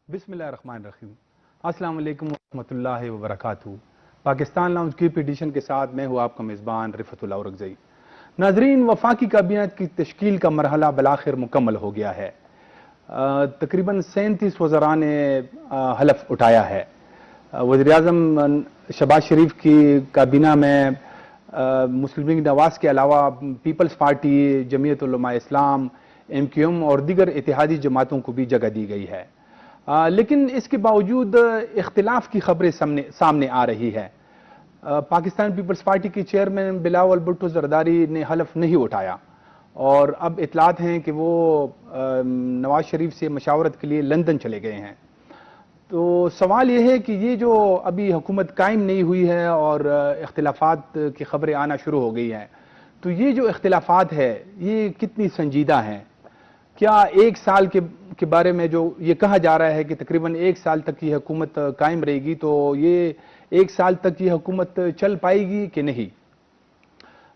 بسم اللہ الرحمن الرحیم۔ السلام علیکم ورحمۃ اللہ وبرکاتہ۔ پاکستان لاؤنج کی ایڈیشن کے ساتھ میں ہوں آپ کا میزبان رفعت اللہ اورکزئی۔ ناظرین، وفاقی کابینہ کی تشکیل کا مرحلہ بالآخر مکمل ہو گیا ہے۔ تقریباً 37 وزراء نے حلف اٹھایا ہے۔ وزیر اعظم شہباز شریف کی کابینہ میں مسلم لیگ نواز کے علاوہ پیپلز پارٹی، جمعیت علماء اسلام، MQM اور دیگر اتحادی جماعتوں کو بھی جگہ دی گئی ہے، لیکن اس کے باوجود اختلاف کی خبریں سامنے آ رہی ہے۔ پاکستان پیپلز پارٹی کے چیئرمین بلاول بھٹو زرداری نے حلف نہیں اٹھایا اور اب اطلاعات ہیں کہ وہ نواز شریف سے مشاورت کے لیے لندن چلے گئے ہیں۔ تو سوال یہ ہے کہ یہ جو ابھی حکومت قائم نہیں ہوئی ہے اور اختلافات کی خبریں آنا شروع ہو گئی ہیں، تو یہ جو اختلافات ہے یہ کتنی سنجیدہ ہیں؟ کیا ایک سال کے بارے میں جو یہ کہا جا رہا ہے کہ تقریباً ایک سال تک یہ حکومت قائم رہے گی، تو یہ ایک سال تک یہ حکومت چل پائے گی کہ نہیں؟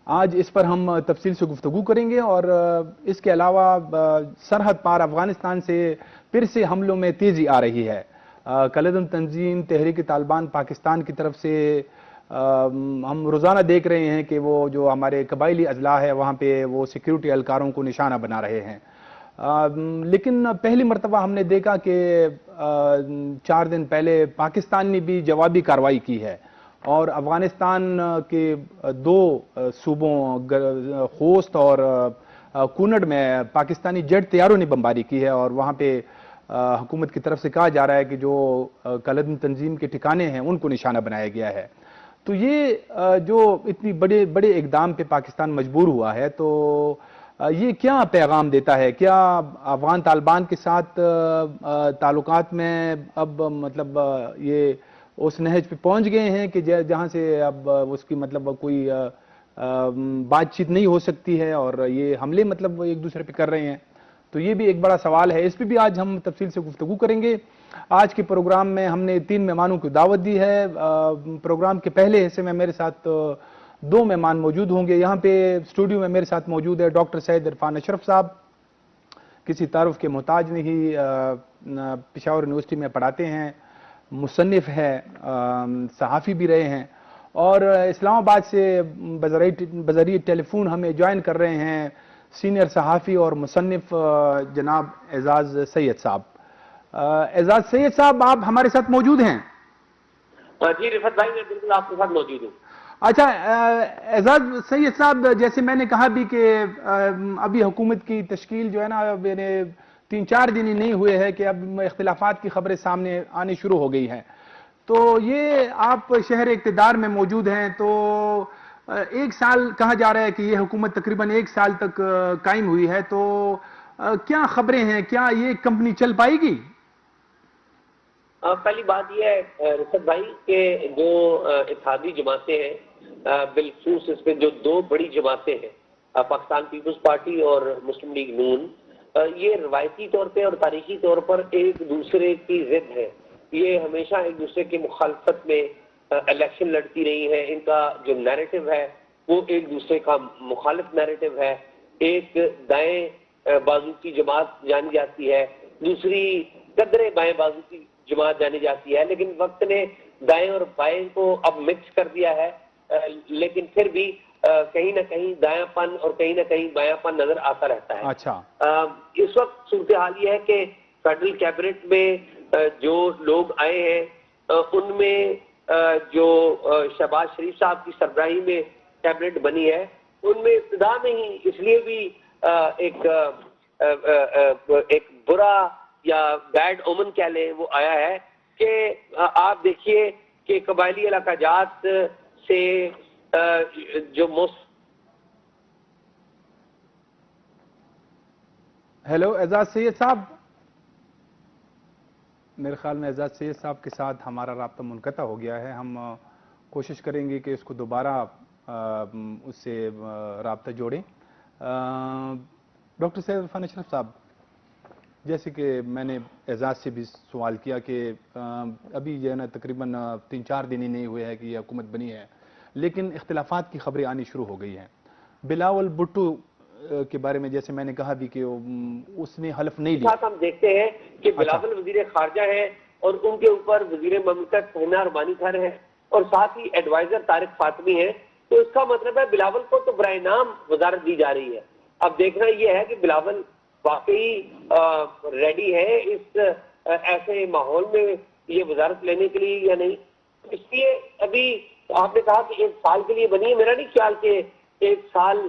آج اس پر ہم تفصیل سے گفتگو کریں گے، اور اس کے علاوہ سرحد پار افغانستان سے پھر سے حملوں میں تیزی آ رہی ہے۔ کالعدم تنظیم تحریک طالبان پاکستان کی طرف سے ہم روزانہ دیکھ رہے ہیں کہ وہ جو ہمارے قبائلی اضلاع ہے وہاں پہ وہ سیکیورٹی اہلکاروں کو نشانہ بنا رہے ہیں، لیکن پہلی مرتبہ ہم نے دیکھا کہ 4 دن پہلے پاکستان نے بھی جوابی کارروائی کی ہے اور افغانستان کے 2 صوبوں خوست اور کونڑ میں پاکستانی جیٹ طیاروں نے بمباری کی ہے، اور وہاں پہ حکومت کی طرف سے کہا جا رہا ہے کہ جو کالعدم تنظیم کے ٹھکانے ہیں ان کو نشانہ بنایا گیا ہے۔ تو یہ جو اتنی بڑے اقدام پہ پاکستان مجبور ہوا ہے، تو یہ کیا پیغام دیتا ہے؟ کیا افغان طالبان کے ساتھ تعلقات میں اب مطلب یہ اس نہج پہ پہنچ گئے ہیں کہ جہاں سے اب اس کی مطلب کوئی بات چیت نہیں ہو سکتی ہے اور یہ حملے مطلب ایک دوسرے پہ کر رہے ہیں؟ تو یہ بھی ایک بڑا سوال ہے، اس پہ بھی آج ہم تفصیل سے گفتگو کریں گے۔ آج کے پروگرام میں ہم نے 3 مہمانوں کو دعوت دی ہے۔ پروگرام کے پہلے حصے میں میرے ساتھ 2 مہمان موجود ہوں گے۔ یہاں پہ اسٹوڈیو میں میرے ساتھ موجود ہے ڈاکٹر سید عرفان اشرف صاحب، کسی تعارف کے محتاج نہیں، پشاور یونیورسٹی میں پڑھاتے ہیں، مصنف ہے، صحافی بھی رہے ہیں، اور اسلام آباد سے بذریعہ ٹیلی فون ہمیں جوائن کر رہے ہیں سینئر صحافی اور مصنف جناب اعزاز سید صاحب۔ اعزاز سید صاحب، آپ ہمارے ساتھ موجود ہیں؟ جی رفعت بھائی، میں بالکل آپ کے ساتھ موجود ہوں۔ اچھا اعزاز سید صاحب، جیسے میں نے کہا بھی کہ ابھی حکومت کی تشکیل جو ہے نا، میرے 3-4 دن ہی نہیں ہوئے ہیں کہ اب اختلافات کی خبریں سامنے آنی شروع ہو گئی ہیں، تو یہ آپ شہر اقتدار میں موجود ہیں، تو ایک سال کہا جا رہا ہے کہ یہ حکومت تقریباً 1 سال تک قائم ہوئی ہے، تو کیا خبریں ہیں؟ کیا یہ کمپنی چل پائے گی؟ پہلی بات یہ ہے رفعت بھائی کہ جو اتحادی جماعتیں ہیں، بالخصوص اس میں جو 2 بڑی جماعتیں ہیں، پاکستان پیپلز پارٹی اور مسلم لیگ نون، یہ روایتی طور پہ اور تاریخی طور پر ایک دوسرے کی ضد ہے۔ یہ ہمیشہ ایک دوسرے کی مخالفت میں الیکشن لڑتی رہی ہے۔ ان کا جو نیریٹو ہے وہ ایک دوسرے کا مخالف نیریٹو ہے۔ ایک دائیں بازو کی جماعت جانی جاتی ہے، دوسری قدرے بائیں بازو کی جماعت جانی جاتی ہے، لیکن وقت نے دائیں اور بائیں کو اب مکس کر دیا ہے، لیکن پھر بھی کہیں نہ کہیں دایاں پن اور کہیں نہ کہیں بایاں پن نظر آتا رہتا ہے۔ اچھا، اس وقت صورتحال یہ ہے کہ فیڈرل کیبنٹ میں جو لوگ آئے ہیں ان میں جو شہباز شریف صاحب کی سربراہی میں کیبنٹ بنی ہے، ان میں ابتدا میں ہی اس لیے بھی ایک برا یا بیڈ اومن کہہ لیں وہ آیا ہے کہ آپ دیکھیے کہ قبائلی علاقہ جات سے جو ہیلو اعزاز سید صاحب، میرے خیال میں اعزاز سید صاحب کے ساتھ ہمارا رابطہ منقطع ہو گیا ہے۔ ہم کوشش کریں گے کہ اس کو دوبارہ اس سے رابطہ جوڑیں۔ ڈاکٹر سید عرفان اشرف صاحب، جیسے کہ میں نے اعزاز سے بھی سوال کیا کہ ابھی جو ہے نا تقریباً 3-4 دن ہی نہیں ہوئے ہیں کہ یہ حکومت بنی ہے، لیکن اختلافات کی خبریں آنی شروع ہو گئی ہیں۔ بلاول بھٹو کے بارے میں جیسے میں نے کہا بھی کہ اس نے حلف نہیں لیا. ساتھ ہم دیکھتے ہیں کہ بلاول وزیر خارجہ ہیں اور ان کے اوپر وزیر مملکت ہنا ربانی خان ہے اور ساتھ ہی ایڈوائزر طارق فاطمی ہے. تو اس کا مطلب ہے بلاول کو تو برائے نام وزارت دی جا رہی ہے. اب دیکھنا یہ ہے کہ بلاول واقعی ریڈی ہے اس ایسے ماحول میں یہ وزارت لینے کے لیے یا نہیں. اس لیے ابھی آپ نے کہا کہ 1 سال کے لیے بنی ہے. میرا نہیں خیال کہ 1 سال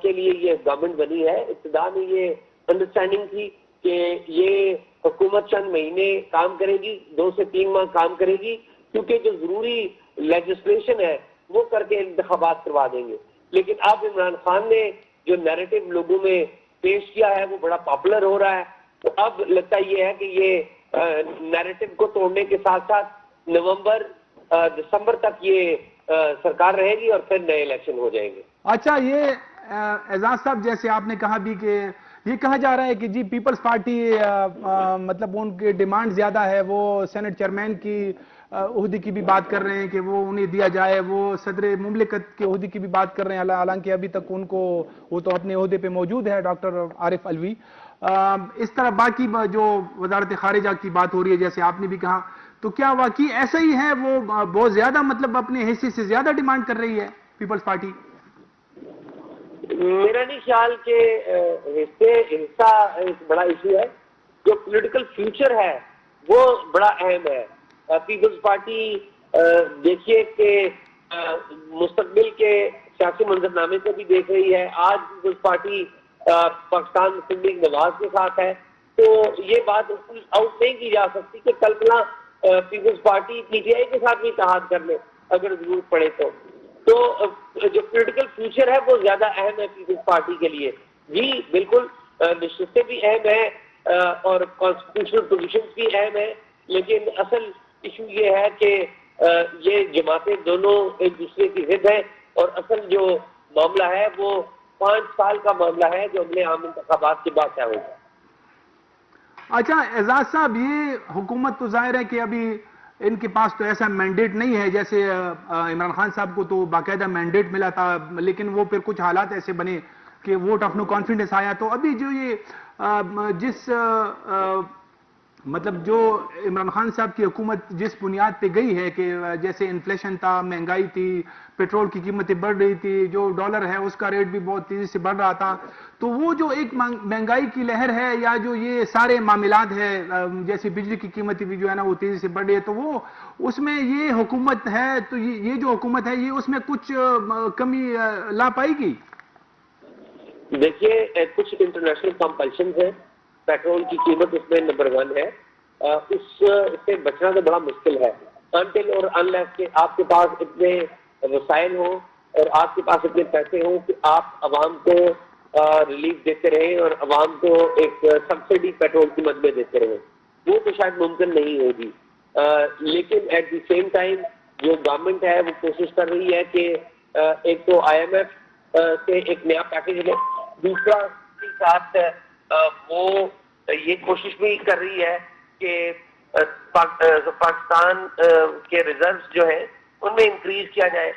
کے لیے یہ گورنمنٹ بنی ہے. ابتدا میں یہ انڈرسٹینڈنگ تھی کہ یہ حکومت چند مہینے کام کرے گی, 2 سے 3 ماہ کام کرے گی, کیونکہ جو ضروری لیجسلیشن ہے وہ کر کے انتخابات کروا دیں گے. لیکن اب عمران خان نے جو نیریٹو لوگوں میں پیش کیا ہے وہ بڑا پاپولر ہو رہا ہے. تو اب لگتا یہ ہے کہ یہ نیریٹو کو توڑنے کے ساتھ ساتھ نومبر دسمبر تک یہ سرکار رہے گی اور پھر نئے الیکشن ہو جائیں گے. اچھا, یہ اعزاز صاحب جیسے آپ نے کہا بھی کہ یہ کہا جا رہا ہے کہ جی پیپلز پارٹی مطلب ان کے ڈیمانڈ زیادہ ہے, وہ سینٹ چیئرمین کی عہدے کی بھی بات کر رہے ہیں کہ وہ انہیں دیا جائے, وہ صدر مملکت کے عہدے کی بھی بات کر رہے ہیں, حالانکہ ابھی تک ان کو وہ تو اپنے عہدے پہ موجود ہے ڈاکٹر عارف علوی. اس طرح باقی جو وزارت خارجہ کی بات ہو رہی ہے جیسے آپ نے بھی کہا, تو کیا واقعی ایسا ہی ہے وہ بہت زیادہ مطلب اپنے حصے سے زیادہ ڈیمانڈ کر رہی ہے پیپلز پارٹی؟ میرا نہیں خیال کہ حصہ ایک بڑا ایشو ہے. جو پولیٹیکل فیوچر ہے وہ بڑا اہم ہے. پیپلز پارٹی دیکھیے کہ مستقبل کے سیاسی منظرنامے کو بھی دیکھ رہی ہے. آج پیپلز پارٹی پاکستان مسلم لیگ نواز کے ساتھ ہے, تو یہ بات آؤٹ نہیں کی جا سکتی کہ کلپنا پیپلز پارٹی پی ٹی آئی کے ساتھ بھی اتحاد کر لے اگر ضرورت پڑے تو. تو جو پولیٹیکل فیوچر ہے وہ زیادہ اہم ہے پیپلز پارٹی کے لیے. جی بالکل, نشستیں بھی اہم ہیں اور کانسٹیٹیوشنل پوزیشنز بھی اہم ہیں, لیکن اصل ایشو یہ ہے کہ یہ جماعتیں دونوں ایک دوسرے کی ضد ہیں اور اصل جو معاملہ ہے وہ 5 سال کا معاملہ ہے جو اگلے عام انتخابات کے بعد طے ہوگا. اچھا اعزاز صاحب, یہ حکومت تو ظاہر ہے کہ ابھی ان کے پاس تو ایسا مینڈیٹ نہیں ہے, جیسے عمران خان صاحب کو تو باقاعدہ مینڈیٹ ملا تھا, لیکن وہ پھر کچھ حالات ایسے بنے کہ ووٹ آف نو کانفیڈنس آیا. تو ابھی جو یہ جس مطلب جو عمران خان صاحب کی حکومت جس بنیاد پہ گئی ہے کہ جیسے انفلیشن تھا, مہنگائی تھی, پیٹرول کی قیمتیں بڑھ رہی تھی, جو ڈالر ہے اس کا ریٹ بھی بہت تیزی سے بڑھ رہا تھا, تو وہ جو ایک مہنگائی کی لہر ہے یا جو یہ سارے معاملات ہیں جیسے بجلی کی قیمتیں بھی جو ہے نا وہ تیزی سے بڑھ رہی ہے, تو وہ اس میں یہ حکومت ہے, تو یہ جو حکومت ہے یہ اس میں کچھ کمی لا پائے گی؟ دیکھیے کچھ انٹرنیشنل کمپلشنز ہیں. پیٹرول کی قیمت اس میں نمبر 1 ہے. اس سے بچنا تو بڑا مشکل ہے انٹل اور انلیس کہ آپ کے پاس اتنے وسائل ہوں اور آپ کے پاس اتنے پیسے ہوں کہ آپ عوام کو ریلیف دیتے رہیں اور عوام کو ایک سبسڈی پیٹرول قیمت میں دیتے رہیں. وہ تو شاید ممکن نہیں ہوگی, لیکن ایٹ دی سیم ٹائم جو گورنمنٹ ہے وہ کوشش کر رہی ہے کہ ایک تو آئی ایم ایف سے ایک نیا پیکیج لے, دوسرا اس کے ساتھ وہ یہ کوشش بھی کر رہی ہے کہ پاکستان کے ریزروز جو ہیں ان میں انکریز کیا جائے.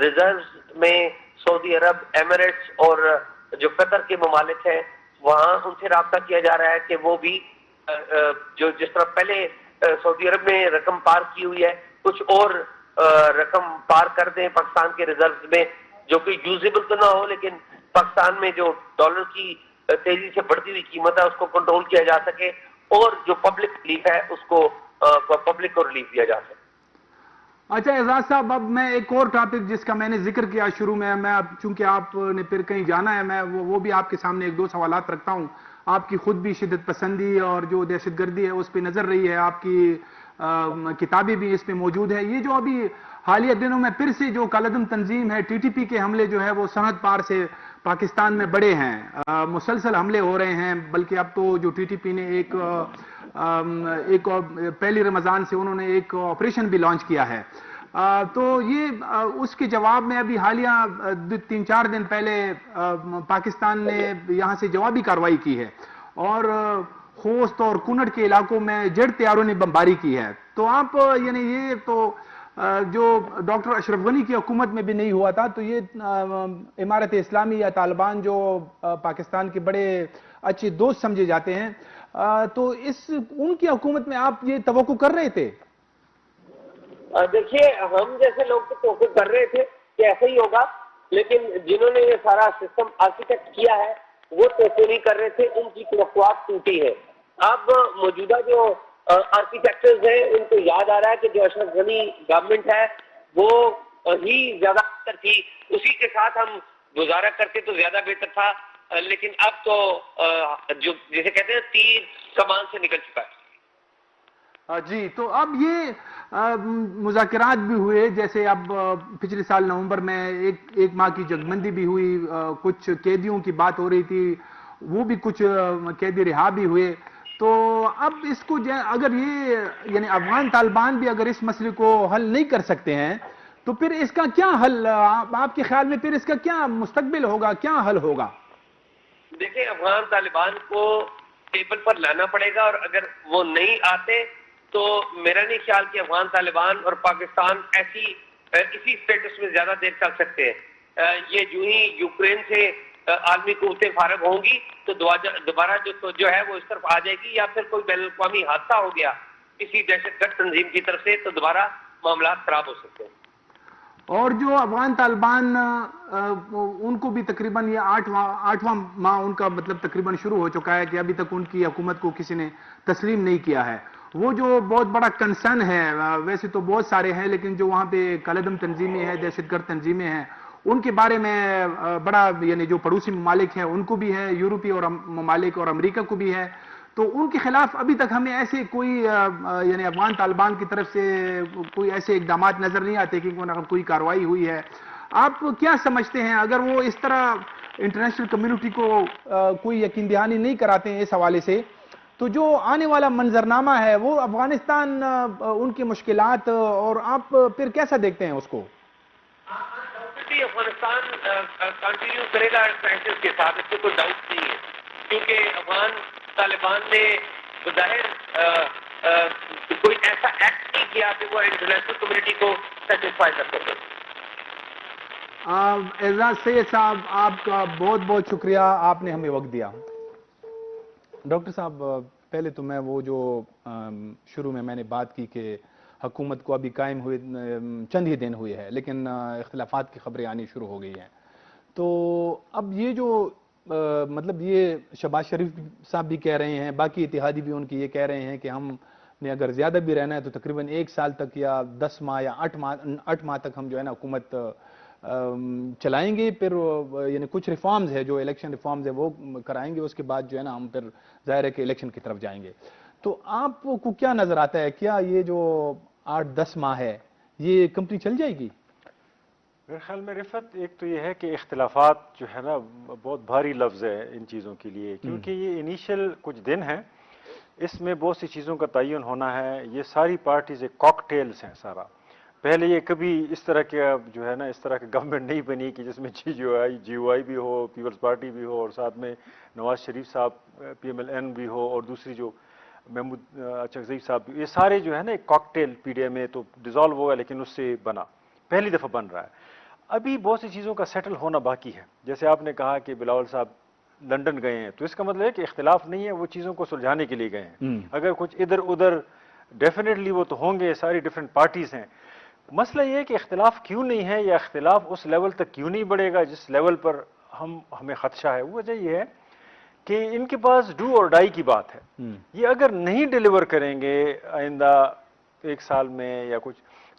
ریزروز میں سعودی عرب, ایمریٹس اور جو قطر کے ممالک ہیں وہاں ان سے رابطہ کیا جا رہا ہے کہ وہ بھی جو جس طرح پہلے سعودی عرب میں رقم پار کی ہوئی ہے کچھ اور رقم پار کر دیں پاکستان کے ریزروز میں, جو کہ یوزیبل تو نہ ہو لیکن پاکستان میں جو ڈالر کی تیزی سے بڑھتی ہوئی قیمت ہے اس کو کنٹرول کیا جا سکے اور جو پبلک ریلیف ہے اس کو پبلک کو ریلیف دیا جا سکے. اچھا اعزاز صاحب, اب میں ایک اور ٹاپک جس کا میں نے ذکر کیا شروع میں, چونکہ آپ نے پھر کہیں جانا ہے, میں وہ بھی آپ کے سامنے 1-2 سوالات رکھتا ہوں. آپ کی خود بھی شدت پسندی اور جو دہشت گردی ہے اس پہ نظر رہی ہے, آپ کی کتابیں بھی اس پہ موجود ہے. یہ جو ابھی حالیہ دنوں میں پھر سے جو کالعدم تنظیم ہے ٹی ٹی پی کے حملے جو ہے وہ سرحد پار سے پاکستان میں بڑے ہیں, مسلسل حملے ہو رہے ہیں, بلکہ اب تو جو ٹی ٹی پی نے ایک پہلی رمضان سے انہوں نے ایک آپریشن بھی لانچ کیا ہے. تو یہ اس کے جواب میں ابھی حالیہ 3-4 دن پہلے پاکستان نے یہاں سے جوابی کارروائی کی ہے اور خوست اور کنڑ کے علاقوں میں جیٹ طیاروں نے بمباری کی ہے. تو آپ یعنی یہ تو جو ڈاکٹر اشرف غنی کی حکومت میں بھی نہیں ہوا تھا. تو یہ امارت اسلامی یا طالبان جو پاکستان کے بڑے اچھے دوست سمجھے جاتے ہیں, تو ان کی حکومت میں آپ یہ توقع کر رہے تھے؟ دیکھیے, ہم جیسے لوگ تو توقع کر رہے تھے کہ ایسا ہی ہوگا, لیکن جنہوں نے یہ سارا سسٹم آرکیٹیکٹ کیا ہے وہ توقع نہیں کر رہے تھے, ان کی توقعات ٹوٹی ہے. اب موجودہ جو آرکیٹیکچرز ہیں ان کو یاد آ رہا ہے کہ جو اشرف غنی گورنمنٹ ہے وہ ہی زیادہ بہتر تھی, اسی کے ساتھ ہم گزارا کرتے تو زیادہ بہتر تھا. لیکن اب تو جو جسے کہتے ہیں تیر کمان سے نکل چکا ہے. جی, تو اب یہ مذاکرات بھی ہوئے, جیسے اب پچھلے سال نومبر میں ایک ماہ کی جگبندی بھی ہوئی, کچھ قیدیوں کی بات ہو رہی تھی, وہ بھی کچھ قیدی رہا بھی ہوئے. تو اب اس کو اگر یہ یعنی افغان طالبان بھی اگر اس مسئلے کو حل نہیں کر سکتے ہیں تو پھر اس کا کیا حل, آپ کے خیال میں پھر اس کا کیا مستقبل ہوگا, کیا حل ہوگا؟ دیکھیں, افغان طالبان کو ٹیبل پر لانا پڑے گا, اور اگر وہ نہیں آتے تو میرا نہیں خیال کہ افغان طالبان اور پاکستان اسی سٹیٹس میں زیادہ دیر چل سکتے ہیں. یہ جو ہی یوکرین سے عالمی قوتیں فارغ ہوں گی تو دوبارہ جو ہے وہ اس طرف آ جائے گی, یا پھر کوئی بین الاقوامی حادثہ ہو گیا کسی دہشت گرد تنظیم کی طرف سے تو دوبارہ معاملات خراب ہو سکتے ہیں. اور جو افغان طالبان ان کو بھی تقریباً یہ آٹھواں ماہ ان کا مطلب تقریباً شروع ہو چکا ہے کہ ابھی تک ان کی حکومت کو کسی نے تسلیم نہیں کیا ہے. وہ جو بہت بڑا کنسرن ہے, ویسے تو بہت سارے ہیں لیکن جو وہاں پہ کالعدم تنظیمیں ہیں, دہشت گرد تنظیمیں ہیں, ان کے بارے میں بڑا یعنی جو پڑوسی ممالک ہیں ان کو بھی ہے, یورپی اور ممالک اور امریکہ کو بھی ہے. تو ان کے خلاف ابھی تک ہمیں ایسے کوئی یعنی افغان طالبان کی طرف سے کوئی ایسے اقدامات نظر نہیں آتے کہ کوئی کارروائی ہوئی ہے. آپ کیا سمجھتے ہیں اگر وہ اس طرح انٹرنیشنل کمیونٹی کو کوئی یقین دہانی نہیں کراتے ہیں اس حوالے سے, تو جو آنے والا منظرنامہ ہے وہ افغانستان ان کی مشکلات اور آپ پھر کیسا دیکھتے ہیں اس کو؟ افغانستان کنٹینیو کرے گا کرائسس کے ساتھ, اس میں کوئی ڈاؤٹ نہیں ہے, کیونکہ افغان طالبان نے بظاہر کوئی ایسا ایکٹ نہیں کیا کہ وہ انٹرنیشنل کمیونٹی کو سیٹسفائی کر سکے. اعزاز سید صاحب, آپ کا بہت بہت شکریہ, آپ نے ہمیں وقت دیا. ڈاکٹر صاحب, پہلے تو میں وہ جو شروع میں نے بات کی کہ حکومت کو ابھی قائم ہوئے چند ہی دن ہوئے ہیں لیکن اختلافات کی خبریں آنی شروع ہو گئی ہیں, تو اب یہ جو مطلب یہ شہباز شریف صاحب بھی کہہ رہے ہیں, باقی اتحادی بھی ان کی یہ کہہ رہے ہیں کہ ہم نے اگر زیادہ بھی رہنا ہے تو تقریباً 1 سال تک یا 10 ماہ یا 8 ماہ تک ہم جو ہے نا حکومت چلائیں گے, پھر یعنی کچھ ریفارمز ہے جو الیکشن ریفارمز ہے وہ کرائیں گے, اس کے بعد جو ہے نا ہم پھر ظاہر ہے کہ الیکشن کی طرف جائیں گے. تو آپ کو کیا نظر آتا ہے, کیا یہ جو 8-10 ماہ ہے یہ کمپنی چل جائے گی؟ میرے خیال میں رفت, ایک تو یہ ہے کہ اختلافات جو ہے نا بہت بھاری لفظ ہے ان چیزوں کے لیے, کیونکہ یہ انیشیل کچھ دن ہیں, اس میں بہت سی چیزوں کا تعین ہونا ہے. یہ ساری پارٹیز ایک کاکٹیلز ہیں سارا. پہلے یہ کبھی اس طرح کے جو ہے نا اس طرح کی گورنمنٹ نہیں بنی کہ جس میں جی او آئی بھی ہو, پیپلز پارٹی بھی ہو, اور ساتھ میں نواز شریف صاحب PMLN بھی ہو, اور دوسری جو محمود چغزئی صاحب بھی. یہ سارے جو ہے نا ایک کاکٹیل PDM میں تو ڈیزالو ہوا لیکن اس سے بنا, پہلی دفعہ بن رہا ہے. ابھی بہت سی چیزوں کا سیٹل ہونا باقی ہے. جیسے آپ نے کہا کہ بلاول صاحب لنڈن گئے ہیں, تو اس کا مطلب ہے کہ اختلاف نہیں ہے, وہ چیزوں کو سلجھانے کے لیے گئے ہیں. اگر کچھ ادھر ادھر ڈیفینیٹلی وہ تو ہوں گے, ساری ڈفرینٹ پارٹیز ہیں. مسئلہ یہ ہے کہ اختلاف کیوں نہیں ہے, یا اختلاف اس لیول تک کیوں نہیں بڑھے گا جس لیول پر ہمیں خدشہ ہے. وہ وجہ یہ ہے کہ ان کے پاس ڈو اور ڈائی کی بات ہے. یہ اگر نہیں ڈیلیور کریں گے آئندہ 1 سال میں یا کچھ,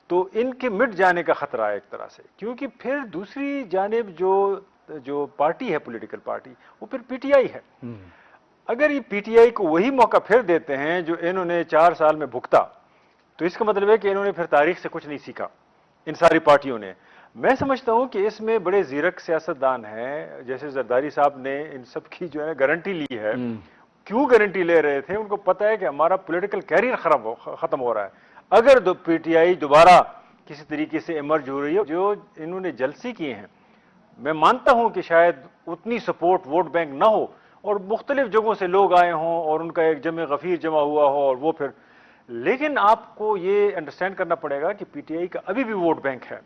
تو ان کے مٹ جانے کا خطرہ ہے ایک طرح سے. کیونکہ پھر دوسری جانب جو پارٹی ہے, پولیٹیکل پارٹی, وہ پھر PTI ہے. اگر یہ PTI کو وہی موقع پھر دیتے ہیں جو انہوں نے 4 سال میں بھگتا, تو اس کا مطلب ہے کہ انہوں نے پھر تاریخ سے کچھ نہیں سیکھا ان ساری پارٹیوں نے. میں سمجھتا ہوں کہ اس میں بڑے زیرک سیاستدان ہیں, جیسے زرداری صاحب نے ان سب کی جو ہے گارنٹی لی ہے. کیوں گارنٹی لے رہے تھے؟ ان کو پتا ہے کہ ہمارا پولیٹیکل کیریئر ختم ہو رہا ہے. اگر PTI دوبارہ کسی طریقے سے ایمرج ہو رہی ہے, جو انہوں نے جلسے کیے ہیں, میں مانتا ہوں کہ شاید اتنی سپورٹ ووٹ بینک نہ ہو, اور مختلف جگہوں سے لوگ آئے ہوں اور ان کا ایک جمع غفیر جمع ہوا ہو, اور وہ پھر لیکن آپ کو یہ انڈرسٹینڈ کرنا پڑے گا کہ پی ٹی آئی کا ابھی بھی ووٹ بینک ہے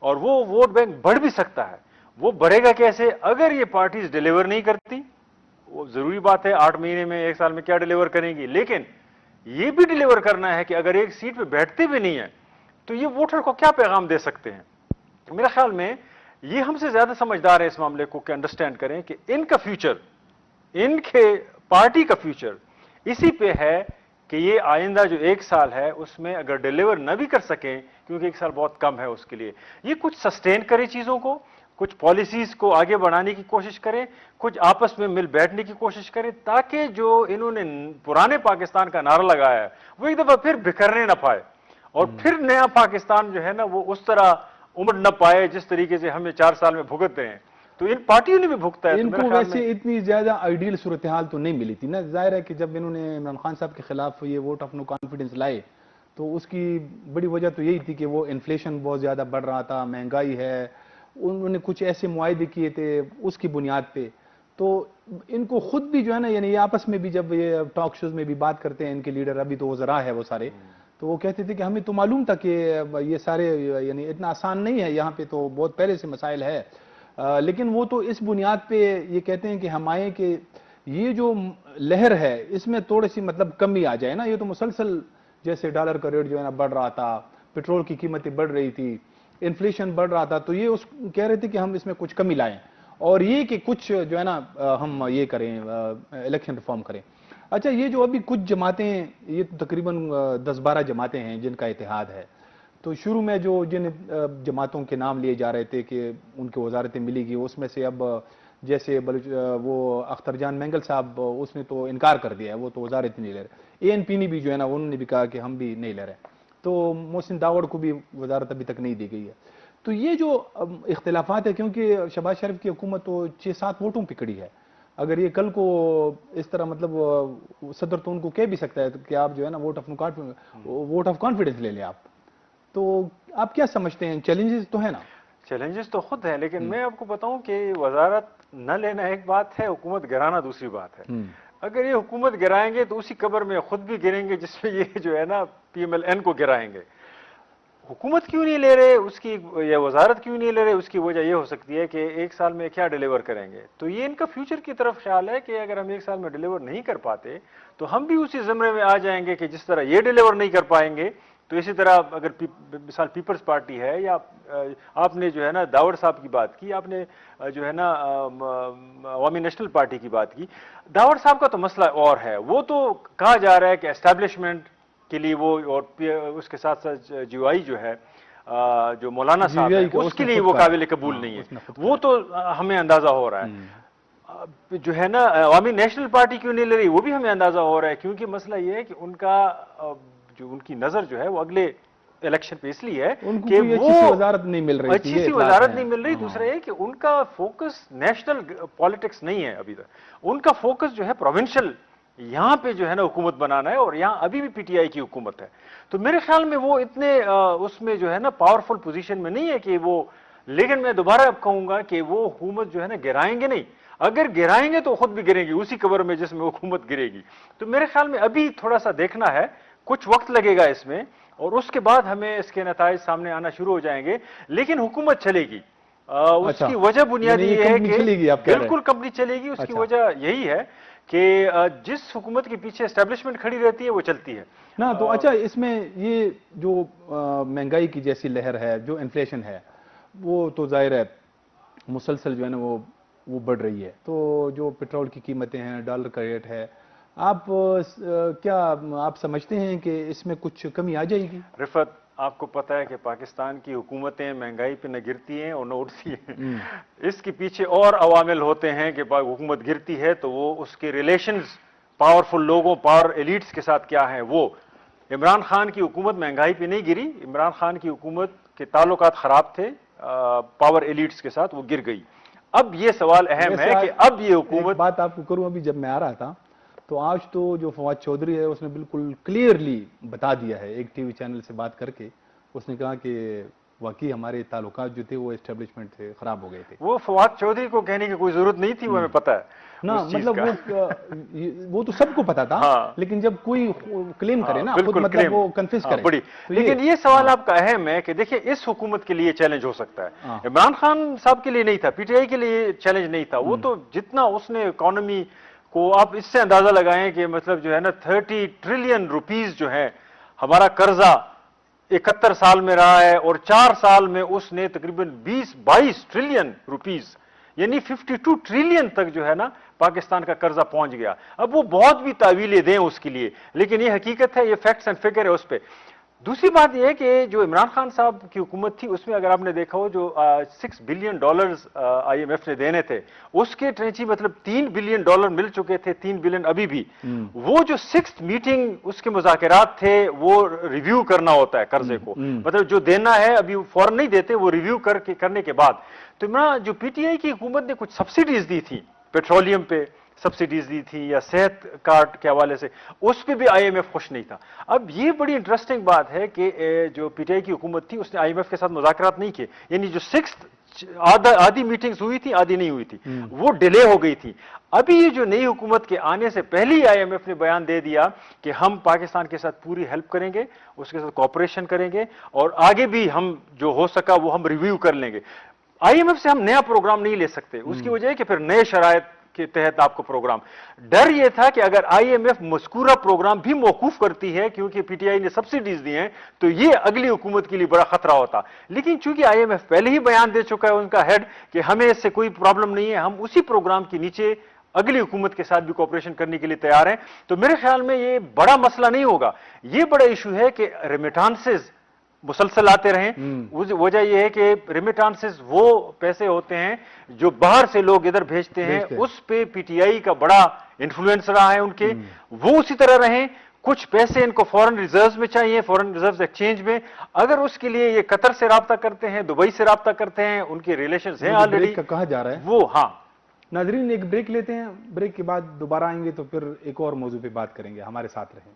اور وہ ووٹ بینک بڑھ بھی سکتا ہے. وہ بڑھے گا کیسے؟ اگر یہ پارٹیز ڈیلیور نہیں کرتی. وہ ضروری بات ہے 8 مہینے میں 1 سال میں کیا ڈیلیور کریں گی، لیکن یہ بھی ڈیلیور کرنا ہے کہ اگر ایک سیٹ پہ بیٹھتے بھی نہیں ہیں تو یہ ووٹر کو کیا پیغام دے سکتے ہیں. میرے خیال میں یہ ہم سے زیادہ سمجھدار ہے اس معاملے کو کہ انڈرسٹینڈ کریں کہ ان کا فیوچر، ان کے پارٹی کا فیوچر اسی پہ ہے کہ یہ آئندہ جو 1 سال ہے اس میں اگر ڈیلیور نہ بھی کر سکیں، کیونکہ 1 سال بہت کم ہے اس کے لیے، یہ کچھ سسٹین کرے چیزوں کو، کچھ پالیسیز کو آگے بڑھانے کی کوشش کریں، کچھ آپس میں مل بیٹھنے کی کوشش کریں، تاکہ جو انہوں نے پرانے پاکستان کا نعرہ لگایا ہے وہ ایک دفعہ پھر بکھرنے نہ پائے اور پھر نیا پاکستان جو ہے نا وہ اس طرح امڑ نہ پائے جس طریقے سے ہمیں 4 سال میں بھگت رہے ہیں. تو ان پارٹیوں نے بھی بھگتا ہے. تو ان میرے کو خیال میں ویسے اتنی زیادہ آئیڈیل صورتحال تو نہیں ملی تھی نا. ظاہر ہے کہ جب انہوں نے عمران خان صاحب کے خلاف یہ ووٹ آف نو کانفیڈنس لائے تو اس کی بڑی وجہ تو یہی تھی کہ وہ انفلیشن بہت زیادہ بڑھ رہا تھا، مہنگائی ہے، انہوں نے کچھ ایسے معاہدے کیے تھے اس کی بنیاد پہ. تو ان کو خود بھی جو ہے نا، یعنی یہ آپس میں بھی جب یہ ٹاک شوز میں بھی بات کرتے ہیں ان کے لیڈر، ابھی تو وزراء ہے وہ سارے، تو وہ کہتے تھے کہ ہمیں تو معلوم تھا کہ یہ سارے یعنی اتنا آسان نہیں ہے، یہاں پہ تو بہت پہلے سے مسائل ہے. لیکن وہ تو اس بنیاد پہ یہ کہتے ہیں کہ ہم آئیں کہ یہ جو لہر ہے اس میں تھوڑی سی مطلب کمی آ جائے نا. یہ تو مسلسل جیسے ڈالر کا ریٹ جو ہے نا بڑھ رہا تھا، پیٹرول کی قیمتیں بڑھ رہی تھی، انفلیشن بڑھ رہا تھا، تو یہ کہہ رہے تھے کہ ہم اس میں کچھ کمی لائیں اور یہ کہ کچھ جو ہے نا ہم یہ کریں، الیکشن ریفارم کریں. اچھا، یہ جو ابھی کچھ جماعتیں، یہ تقریباً 10-12 جماعتیں ہیں جن کا اتحاد ہے، تو شروع میں جن جماعتوں کے نام لیے جا رہے تھے کہ ان کو وزارتیں ملی گی، اس میں سے اب جیسے وہ اختر جان مینگل صاحب، اس نے تو انکار کر دیا ہے، وہ تو وزارت نہیں لے رہے. اے این پی نے بھی جو ہے نا انہوں نے بھی کہا کہ ہم بھی نہیں لے رہے. تو محسن داوڑ کو بھی وزارت ابھی تک نہیں دی گئی ہے. تو یہ جو اختلافات ہے، کیونکہ شہباز شریف کی حکومت تو 6-7 ووٹوں پہ کڑی ہے، اگر یہ کل کو اس طرح مطلب صدر تو ان کو کہہ بھی سکتا ہے کہ آپ جو ہے نا ووٹ آف کانفیڈنس لے لیں آپ. تو آپ کیا سمجھتے ہیں؟ چیلنجز تو ہے نا؟ چیلنجز تو خود ہیں، لیکن میں آپ کو بتاؤں کہ وزارت نہ لینا ایک بات ہے، حکومت گرانا دوسری بات ہے. اگر یہ حکومت گرائیں گے تو اسی قبر میں خود بھی گریں گے جس میں یہ جو ہے نا پی ایم ایل این کو گرائیں گے. حکومت کیوں نہیں لے رہے اس کی، یا وزارت کیوں نہیں لے رہے اس کی وجہ یہ ہو سکتی ہے کہ 1 سال میں کیا ڈیلیور کریں گے. تو یہ ان کا فیوچر کی طرف خیال ہے کہ اگر ہم 1 سال میں ڈیلیور نہیں کر پاتے تو ہم بھی اسی زمرے میں آ جائیں گے کہ جس طرح یہ ڈیلیور نہیں کر پائیں گے. تو اسی طرح اگر مثال پیپلز پارٹی ہے، یا آپ نے جو ہے نا داوڑ صاحب کی بات کی، آپ نے جو ہے نا عوامی نیشنل پارٹی کی بات کی. داوڑ صاحب کا تو مسئلہ اور ہے، وہ تو کہا جا رہا ہے کہ اسٹیبلشمنٹ کے لیے وہ، اور اس کے ساتھ ساتھ جی آئی جو ہے جو مولانا صاحب ہے اس کے لیے وہ قابل قبول نہیں ہے. وہ تو ہمیں اندازہ ہو رہا ہے. جو ہے نا عوامی نیشنل پارٹی کیوں نہیں لے رہی وہ بھی ہمیں اندازہ ہو رہا ہے، کیونکہ مسئلہ یہ ہے کہ ان کا جو ان کی نظر جو ہے وہ اگلے الیکشن پہ اس لیے ہے کہ وہ وزارت نہیں مل رہی، اچھی سی وزارت نہیں مل رہی. دوسرا یہ کہ ان کا فوکس نیشنل پالیٹکس نہیں ہے ابھی تک، ان کا فوکس جو ہے پروونشل یہاں پہ جو ہے نا حکومت بنانا ہے، اور یہاں ابھی بھی پی ٹی آئی کی حکومت ہے. تو میرے خیال میں وہ اتنے اس میں جو ہے نا پاورفل پوزیشن میں نہیں ہے کہ وہ، لیکن میں دوبارہ اب کہوں گا کہ وہ حکومت جو ہے نا گرائیں گے نہیں. اگر گرائیں گے تو خود بھی گریں گی اسی قبر میں جس میں حکومت گرے گی. تو میرے خیال میں ابھی تھوڑا سا دیکھنا ہے، کچھ وقت لگے گا اس میں، اور اس کے بعد ہمیں اس کے نتائج سامنے آنا شروع ہو جائیں گے. لیکن حکومت چلے گی. اس کی وجہ بنیادی یہ ہے کہ بالکل کمپنی چلے گی. اس کی وجہ یہی ہے کہ جس حکومت کے پیچھے اسٹیبلشمنٹ کھڑی رہتی ہے وہ چلتی ہے نا. تو اچھا، اس میں یہ جو مہنگائی کی جیسی لہر ہے، جو انفلیشن ہے، وہ تو ظاہر ہے مسلسل جو ہے نا وہ بڑھ رہی ہے. تو جو پیٹرول کی قیمتیں ہیں، ڈالر کا ریٹ ہے، آپ سمجھتے ہیں کہ اس میں کچھ کمی آ جائے گی؟ رفت، آپ کو پتہ ہے کہ پاکستان کی حکومتیں مہنگائی پہ نہ گرتی ہیں اور نہ اٹھتی ہیں. اس کے پیچھے اور عوامل ہوتے ہیں کہ حکومت گرتی ہے تو وہ اس کے ریلیشنز پاورفل لوگوں، پاور ایلیٹس کے ساتھ کیا ہیں. وہ عمران خان کی حکومت مہنگائی پہ نہیں گری، عمران خان کی حکومت کے تعلقات خراب تھے پاور ایلیٹس کے ساتھ، وہ گر گئی. اب یہ سوال اہم ہے کہ اب یہ حکومت، بات آپ کو کروں، ابھی جب میں آ رہا تھا تو آج تو جو فواد چودھری ہے اس نے بالکل کلیئرلی بتا دیا ہے، ایک ٹی وی چینل سے بات کر کے اس نے کہا کہ واقعی ہمارے تعلقات جو تھے وہ اسٹیبلشمنٹ سے خراب ہو گئے تھے. وہ فواد چودھری کو کہنے کی کوئی ضرورت نہیں تھی, وہ ہمیں پتہ ہے نا, اس چیز مطلب کا. وہ تو سب کو پتا تھا, ہاں. لیکن جب کوئی کلیم کرے نا خود, بالکل مطلب claim. وہ کنفیس کرے. بڑی. تو لیکن یہ سوال آپ کا اہم ہے کہ دیکھیں اس حکومت کے لیے چیلنج ہو سکتا ہے, عمران خان صاحب کے لیے نہیں تھا, پی ٹی آئی کے لیے چیلنج نہیں تھا. وہ تو جتنا اس نے اکانومی کو, آپ اس سے اندازہ لگائیں کہ مطلب جو ہے نا 30 ٹریلین روپیز جو ہے ہمارا قرضہ 71 سال میں رہا ہے, اور 4 سال میں اس نے تقریباً 22 ٹریلین روپیز یعنی 52 ٹریلین تک جو ہے نا پاکستان کا قرضہ پہنچ گیا. اب وہ بہت بھی تعویلیں دیں اس کے لیے, لیکن یہ حقیقت ہے, یہ فیکٹس اینڈ فگر ہے اس پہ. دوسری بات یہ ہے کہ جو عمران خان صاحب کی حکومت تھی اس میں اگر آپ نے دیکھا ہو جو $6 بلین آئی ایم ایف نے دینے تھے, اس کے ٹرینچی مطلب $3 بلین مل چکے تھے, 3 بلین ابھی بھی. وہ جو 6th میٹنگ اس کے مذاکرات تھے وہ ریویو کرنا ہوتا ہے قرضے کو, مطلب جو دینا ہے ابھی فوراً نہیں دیتے, وہ ریویو کرنے کے بعد. تو عمران جو پی ٹی آئی کی حکومت نے کچھ سبسڈیز دی تھی, پیٹرولیم پہ سبسڈیز دی تھی یا صحت کارڈ کے حوالے سے, اس پہ بھی آئی ایم ایف خوش نہیں تھا. اب یہ بڑی انٹرسٹنگ بات ہے کہ جو پی ٹی آئی کی حکومت تھی اس نے آئی ایم ایف کے ساتھ مذاکرات نہیں کیے, یعنی جو 6th آدھی میٹنگز ہوئی تھی آدھی نہیں ہوئی تھی, وہ ڈیلے ہو گئی تھی. ابھی یہ جو نئی حکومت کے آنے سے پہلے ہی آئی ایم ایف نے بیان دے دیا کہ ہم پاکستان کے ساتھ پوری ہیلپ کریں گے, اس کے ساتھ کوآپریشن کریں گے, اور آگے بھی ہم جو ہو سکا وہ ہم ریویو کر لیں گے. آئی ایم ایف سے ہم نیا پروگرام نہیں لے سکتے, اس کی وجہ ہے کہ پھر نئے شرائط کے تحت آپ کو پروگرام. ڈر یہ تھا کہ اگر آئی ایم ایف مذکورہ پروگرام بھی موقوف کرتی ہے کیونکہ پی ٹی آئی نے سبسڈیز دی ہیں, تو یہ اگلی حکومت کے لیے بڑا خطرہ ہوتا. لیکن چونکہ آئی ایم ایف پہلے ہی بیان دے چکا ہے ان کا ہیڈ کہ ہمیں اس سے کوئی پرابلم نہیں ہے, ہم اسی پروگرام کے نیچے اگلی حکومت کے ساتھ بھی کوآپریشن کرنے کے لیے تیار ہیں, تو میرے خیال میں یہ بڑا مسئلہ نہیں ہوگا. یہ بڑا ایشو ہے کہ ریمیٹانسز مسلسل آتے رہیں. وجہ یہ ہے کہ ریمیٹانسز وہ پیسے ہوتے ہیں جو باہر سے لوگ ادھر بھیجتے ہیں, اس پہ پی ٹی آئی کا بڑا انفلوئنس رہا ہے ان کے, وہ اسی طرح رہیں. کچھ پیسے ان کو فورن ریزروز میں چاہیے, فورن ریزروز ایکسچینج میں, اگر اس کے لیے یہ قطر سے رابطہ کرتے ہیں, دبئی سے رابطہ کرتے ہیں, ان کے ریلیشنز ہیں آلریڈی, کہا جا رہا ہے وہ. ہاں ناظرین ایک بریک لیتے ہیں, بریک کے بعد دوبارہ آئیں گے تو پھر ایک اور موضوع پہ بات کریں گے, ہمارے ساتھ رہیں.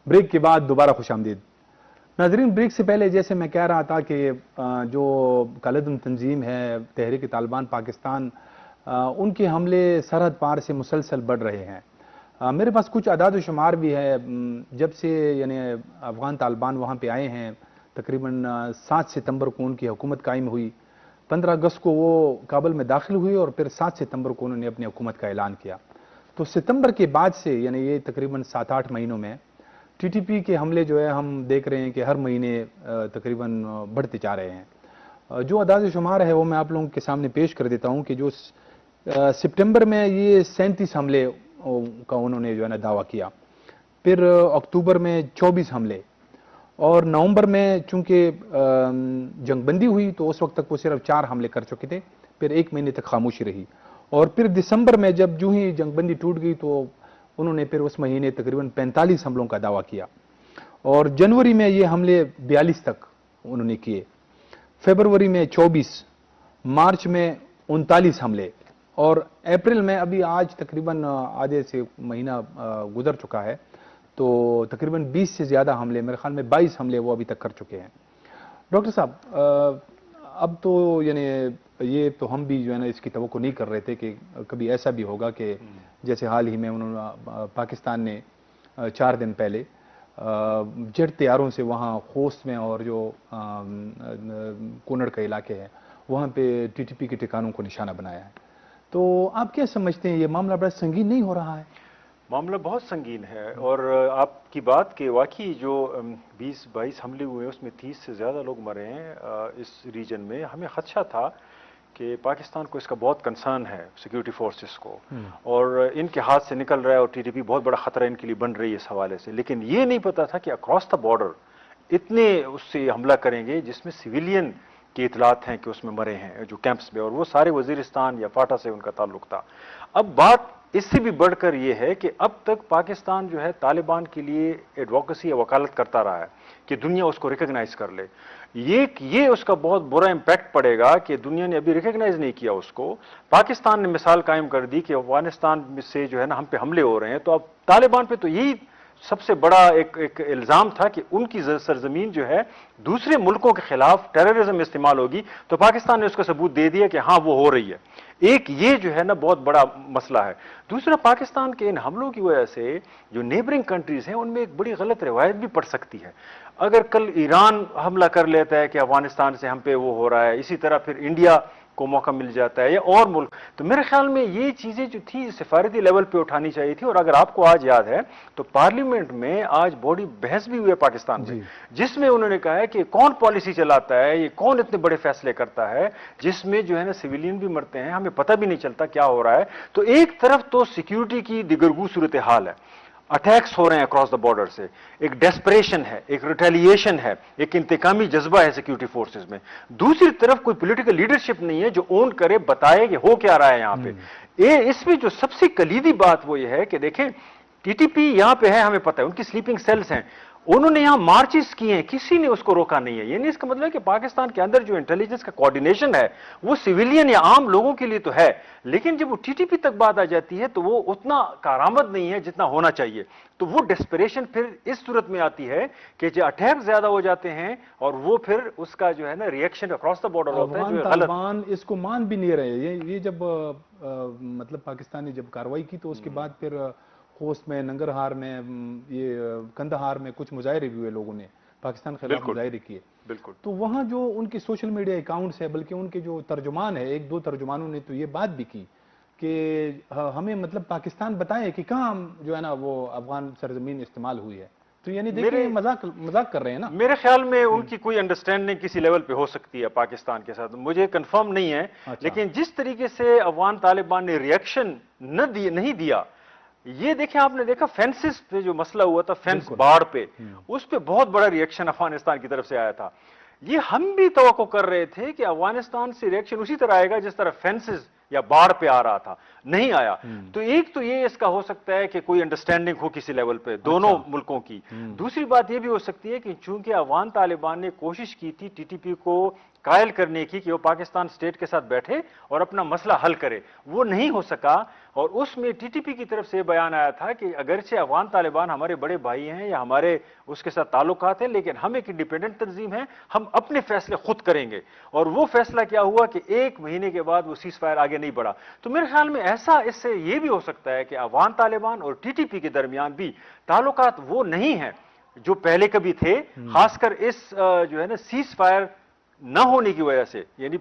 بریک کے بعد دوبارہ خوش آمدید. ناظرین بریک سے پہلے جیسے میں کہہ رہا تھا کہ جو کالعدم تنظیم ہے تحریک طالبان پاکستان, ان کے حملے سرحد پار سے مسلسل بڑھ رہے ہیں. میرے پاس کچھ اعداد و شمار بھی ہے, جب سے یعنی افغان طالبان وہاں پہ آئے ہیں تقریباً 7 ستمبر کو ان کی حکومت قائم ہوئی, 15 اگست کو وہ کابل میں داخل ہوئی اور پھر 7 ستمبر کو انہوں نے اپنی حکومت کا اعلان کیا. تو ستمبر کے بعد سے یعنی یہ تقریباً 7-8 مہینوں میں ٹی ٹی پی کے حملے جو ہے ہم دیکھ رہے ہیں کہ ہر مہینے تقریباً بڑھتے جا رہے ہیں. جو اعداد و شمار ہے وہ میں آپ لوگوں کے سامنے پیش کر دیتا ہوں کہ جو سپٹمبر میں یہ 37 حملے کا انہوں نے جو ہے نا دعویٰ کیا, پھر اکتوبر میں 24 حملے, اور نومبر میں چونکہ جنگ بندی ہوئی تو اس وقت تک وہ صرف 4 حملے کر چکے تھے, پھر 1 مہینے تک خاموشی رہی, اور پھر دسمبر میں جب جو ہی جنگ بندی ٹوٹ گئی تو انہوں نے پھر اس مہینے تقریباً 45 حملوں کا دعویٰ کیا, اور جنوری میں یہ حملے 42 تک انہوں نے کیے, فیبروری میں 24, مارچ میں 39 حملے, اور اپریل میں ابھی آج تقریباً آدھے سے مہینہ گزر چکا ہے تو تقریباً 20 سے زیادہ حملے, میرے خیال میں 22 حملے وہ ابھی تک کر چکے ہیں. ڈاکٹر صاحب اب تو یعنی یہ تو ہم بھی جو ہے نا اس کی توقع نہیں کر رہے تھے کہ کبھی ایسا بھی ہوگا کہ جیسے حال ہی میں انہوں نے پاکستان نے 4 دن پہلے جیٹ طیاروں سے وہاں خوست میں اور جو کونڑ کا علاقے ہے وہاں پہ ٹی ٹی پی کے ٹھکانوں کو نشانہ بنایا ہے. تو آپ کیا سمجھتے ہیں یہ معاملہ بڑا سنگین نہیں ہو رہا ہے؟ معاملہ بہت سنگین ہے، اور آپ کی بات کہ واقعی جو 20-22 حملے ہوئے ہیں اس میں 30 سے زیادہ لوگ مرے ہیں اس ریجن میں. ہمیں خدشہ تھا کہ پاکستان کو اس کا بہت کنسرن ہے، سیکیورٹی فورسز کو، اور ان کے ہاتھ سے نکل رہا ہے، اور ٹی ٹی پی بہت بڑا خطرہ ان کے لیے بن رہی ہے اس حوالے سے. لیکن یہ نہیں پتا تھا کہ اکراس دا بارڈر اتنے اس سے حملہ کریں گے جس میں سویلین کی اطلاعات ہیں کہ اس میں مرے ہیں جو کیمپس میں، اور وہ سارے وزیرستان یا فاٹا سے ان کا تعلق تھا. اب بات اس سے بھی بڑھ کر یہ ہے کہ اب تک پاکستان جو ہے طالبان کے لیے ایڈوکیسی یا وکالت کرتا رہا ہے کہ دنیا اس کو ریکگنائز کر لے. یہ اس کا بہت برا امپیکٹ پڑے گا کہ دنیا نے ابھی ریکگنائز نہیں کیا اس کو. پاکستان نے مثال قائم کر دی کہ افغانستان سے جو ہے نا ہم پہ حملے ہو رہے ہیں، تو اب طالبان پہ تو یہی سب سے بڑا ایک الزام تھا کہ ان کی سرزمین جو ہے دوسرے ملکوں کے خلاف ٹیررزم استعمال ہوگی، تو پاکستان نے اس کا ثبوت دے دیا کہ ہاں وہ ہو رہی ہے. ایک یہ جو ہے نا بہت بڑا مسئلہ ہے. دوسرا، پاکستان کے ان حملوں کی وجہ سے جو نیبرنگ کنٹریز ہیں ان میں ایک بڑی غلط روایت بھی پڑ سکتی ہے. اگر کل ایران حملہ کر لیتا ہے کہ افغانستان سے ہم پہ وہ ہو رہا ہے، اسی طرح پھر انڈیا کو موقع مل جاتا ہے یا اور ملک، تو میرے خیال میں یہ چیزیں جو تھی سفارتی لیول پہ اٹھانی چاہیے تھی. اور اگر آپ کو آج یاد ہے تو پارلیمنٹ میں آج بڑی بحث بھی ہوئی ہے پاکستان میں، جس میں انہوں نے کہا ہے کہ کون پالیسی چلاتا ہے، یہ کون اتنے بڑے فیصلے کرتا ہے جس میں جو ہے نا سویلین بھی مرتے ہیں، ہمیں پتہ بھی نہیں چلتا کیا ہو رہا ہے. تو ایک طرف تو سیکیورٹی کی دگرگوں صورتحال ہے، اٹیکس ہو رہے ہیں اکراس دا بارڈر سے، ایک ڈیسپریشن ہے، ایک ریٹیلیشن ہے، ایک انتقامی جذبہ ہے سیکیورٹی فورسز میں. دوسری طرف کوئی پولیٹیکل لیڈرشپ نہیں ہے جو اون کرے، بتائے کہ ہو کیا رہا ہے یہاں پہ. اس میں جو سب سے کلیدی بات وہ یہ ہے کہ دیکھیں ٹی ٹی پی یہاں پہ ہے، ہمیں پتہ ہے ان کی سلیپنگ سیلز ہیں، انہوں نے یہاں مارچز کیے ہیں، کسی نے اس کو روکا نہیں ہے. یعنی اس کا مطلب ہے کہ پاکستان کے اندر جو انٹیلیجنس کا کوارڈینیشن ہے وہ سویلین یا عام لوگوں کے لیے تو ہے، لیکن جب وہ ٹی ٹی پی تک بات آ جاتی ہے تو وہ اتنا کارآمد نہیں ہے جتنا ہونا چاہیے. تو وہ ڈسپریشن پھر اس صورت میں آتی ہے کہ جو اٹیک زیادہ ہو جاتے ہیں اور وہ پھر اس کا جو ہے نا ریئیکشن اکراس دا بارڈر ہوتا ہے جو غلط. طالبان اس کو مان بھی نہیں رہے. یہ جب مطلب پاکستان نے جب کارروائی کی تو اس کے بعد پھر خوست میں، ننگرہار میں، یہ کندہار میں کچھ مظاہرے بھی ہوئے، لوگوں نے پاکستان کے خلاف مظاہرے کیے. بالکل. تو وہاں جو ان کے سوشل میڈیا اکاؤنٹس ہے، بلکہ ان کے جو ترجمان ہے، ایک دو ترجمانوں نے تو یہ بات بھی کی کہ ہمیں مطلب پاکستان بتائے کہ کہاں جو ہے نا وہ افغان سرزمین استعمال ہوئی ہے. تو یعنی دیکھیں مذاق کر رہے ہیں نا. میرے خیال میں ان کی کوئی انڈرسٹینڈنگ کسی لیول پہ ہو سکتی ہے پاکستان کے ساتھ، مجھے کنفرم نہیں ہے. لیکن جس طریقے سے افغان طالبان نے ریئیکشن نہیں دیا، یہ دیکھیں آپ نے دیکھا فینسز پہ جو مسئلہ ہوا تھا، فینس باڑ پہ، اس پہ بہت بڑا ریئیکشن افغانستان کی طرف سے آیا تھا. یہ ہم بھی توقع کر رہے تھے کہ افغانستان سے ریئیکشن اسی طرح آئے گا جس طرح فینسز یا باڑ پہ آ رہا تھا، نہیں آیا. تو ایک تو یہ اس کا ہو سکتا ہے کہ کوئی انڈرسٹینڈنگ ہو کسی لیول پہ دونوں ملکوں کی. دوسری بات یہ بھی ہو سکتی ہے کہ چونکہ افغان طالبان نے کوشش کی تھی ٹی ٹی پی کو قائل کرنے کی کہ وہ پاکستان سٹیٹ کے ساتھ بیٹھے اور اپنا مسئلہ حل کرے، وہ نہیں ہو سکا. اور اس میں ٹی ٹی پی کی طرف سے بیان آیا تھا کہ اگرچہ افغان طالبان ہمارے بڑے بھائی ہیں یا ہمارے اس کے ساتھ تعلقات ہیں، لیکن ہم ایک انڈیپینڈنٹ تنظیم ہیں، ہم اپنے فیصلے خود کریں گے. اور وہ فیصلہ کیا ہوا کہ 1 مہینے کے بعد وہ سیز فائر آگے نہیں بڑھا. تو میرے خیال میں ایسا اس سے یہ بھی ہو سکتا ہے کہ افغان طالبان اور ٹی ٹی پی کے درمیان بھی تعلقات وہ نہیں ہیں جو پہلے کبھی تھے، خاص کر اس جو ہے نا سیز فائر نہ ہونے کی وجہ سے، یعنی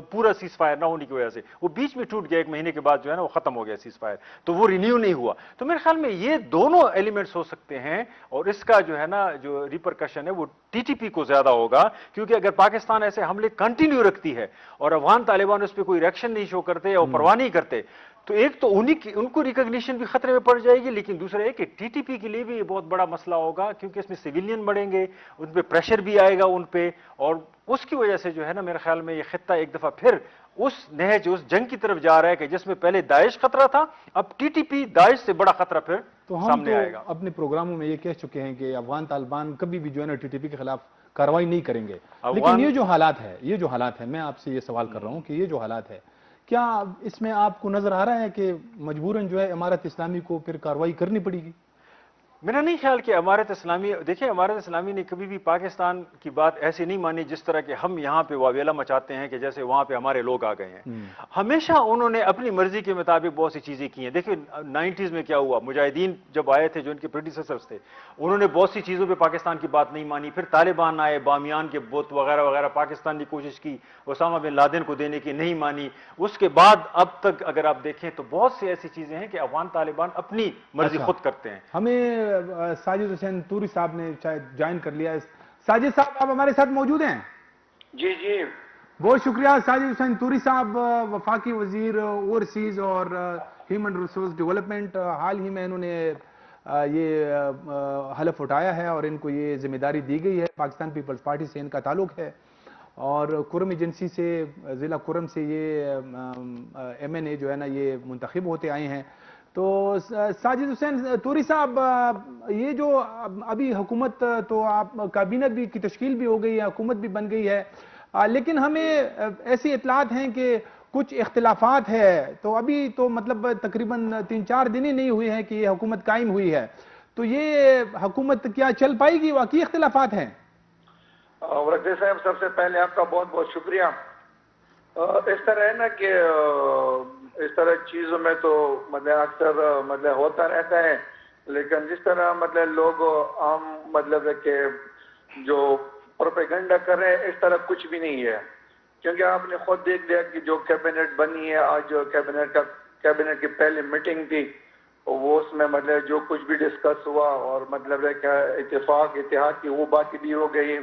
پورا سیز فائر نہ ہونے کی وجہ سے وہ بیچ میں ٹوٹ گیا، 1 مہینے کے بعد جو ہے نا وہ ختم ہو گیا سیز فائر، تو وہ رینیو نہیں ہوا. تو میرے خیال میں یہ دونوں ایلیمنٹس ہو سکتے ہیں، اور اس کا جو ہے نا جو ریپرکشن ہے وہ ٹی ٹی پی کو زیادہ ہوگا، کیونکہ اگر پاکستان ایسے حملے کنٹینیو رکھتی ہے اور افغان طالبان اس پہ کوئی ریئیکشن نہیں شو کرتے یا پرواہ نہیں کرتے، تو ایک تو ان کو ریکگنیشن بھی خطرے میں پڑ جائے گی، لیکن دوسرا ہے کہ ٹی ٹی پی کے لیے بھی یہ بہت بڑا مسئلہ ہوگا، کیونکہ اس میں سویلین بڑھیں گے، ان پہ پریشر بھی آئے گا ان پہ، اور اس کی وجہ سے جو ہے نا میرے خیال میں یہ خطہ ایک دفعہ پھر اس نہج اس جنگ کی طرف جا رہا ہے کہ جس میں پہلے داعش خطرہ تھا، اب ٹی ٹی پی داعش سے بڑا خطرہ پھر سامنے آئے گا. اپنے پروگراموں میں یہ کہہ چکے ہیں کہ افغان طالبان کبھی بھی جو ہے نا ٹی ٹی پی کے خلاف کارروائی نہیں کریں گے. لیکن یہ جو حالات ہے میں آپ سے یہ سوال کر رہا ہوں کہ یہ جو حالات ہے، کیا اس میں آپ کو نظر آ رہا ہے کہ مجبوراً جو ہے امارت اسلامی کو پھر کارروائی کرنی پڑے گی؟ میرا نہیں خیال کہ امارت اسلامی، دیکھیں امارت اسلامی نے کبھی بھی پاکستان کی بات ایسی نہیں مانی جس طرح کہ ہم یہاں پہ واویلا مچاتے ہیں کہ جیسے وہاں پہ ہمارے لوگ آ گئے ہیں. ہمیشہ انہوں نے اپنی مرضی کے مطابق بہت سی چیزیں کی ہیں. دیکھیں 90s میں کیا ہوا، مجاہدین جب آئے تھے جو ان کے پریڈیسیسرز تھے، انہوں نے بہت سی چیزوں پہ پاکستان کی بات نہیں مانی. پھر طالبان آئے، بامیان کے بت وغیرہ وغیرہ، پاکستان نے کوشش کی اسامہ بن لادن کو دینے کی، نہیں مانی. اس کے بعد اب تک اگر آپ دیکھیں تو بہت سی ایسی چیزیں ہیں کہ افغان طالبان اپنی مرضی خود کرتے ہیں. ہمیں ساجد حسین توری صاحب نے شاید جوائن کر لیا ہے. ساجد صاحب آپ ہمارے ساتھ موجود ہیں؟ جی جی بہت شکریہ. ساجد حسین توری صاحب وفاقی وزیر اوورسیز اور ہیومن ریسورس ڈیولپمنٹ، حال ہی میں انہوں نے یہ حلف اٹھایا ہے اور ان کو یہ ذمہ داری دی گئی ہے. پاکستان پیپلز پارٹی سے ان کا تعلق ہے اور کرم ایجنسی سے، ضلع کرم سے یہ ایم این اے جو ہے نا یہ منتخب ہوتے آئے ہیں. تو ساجد حسین توری صاحب، یہ جو ابھی حکومت تو آپ کابینہ بھی کی تشکیل بھی ہو گئی ہے، حکومت بھی بن گئی ہے، لیکن ہمیں ایسی اطلاعات ہیں کہ کچھ اختلافات ہے. تو ابھی تو مطلب تقریباً 3-4 دن ہی نہیں ہوئے ہیں کہ یہ حکومت قائم ہوئی ہے. تو یہ حکومت کیا چل پائے گی؟ واقعی اختلافات ہیں؟ ورقی صاحب، سب سے پہلے آپ کا بہت بہت شکریہ. اس طرح ہے نا کہ اس طرح چیزوں میں تو مطلب اکثر مطلب ہوتا رہتا ہے، لیکن جس طرح مطلب لوگ عام مطلب ہے کہ جو پروپیگنڈا کر رہے ہیں، اس طرح کچھ بھی نہیں ہے. کیونکہ آپ نے خود دیکھ لیا کہ جو کیبنٹ بنی ہے آج، جو کیبنٹ کی پہلی میٹنگ تھی، وہ اس میں مطلب جو کچھ بھی ڈسکس ہوا اور مطلب ہے کہ اتحاد کی وہ بات بھی ہو گئی.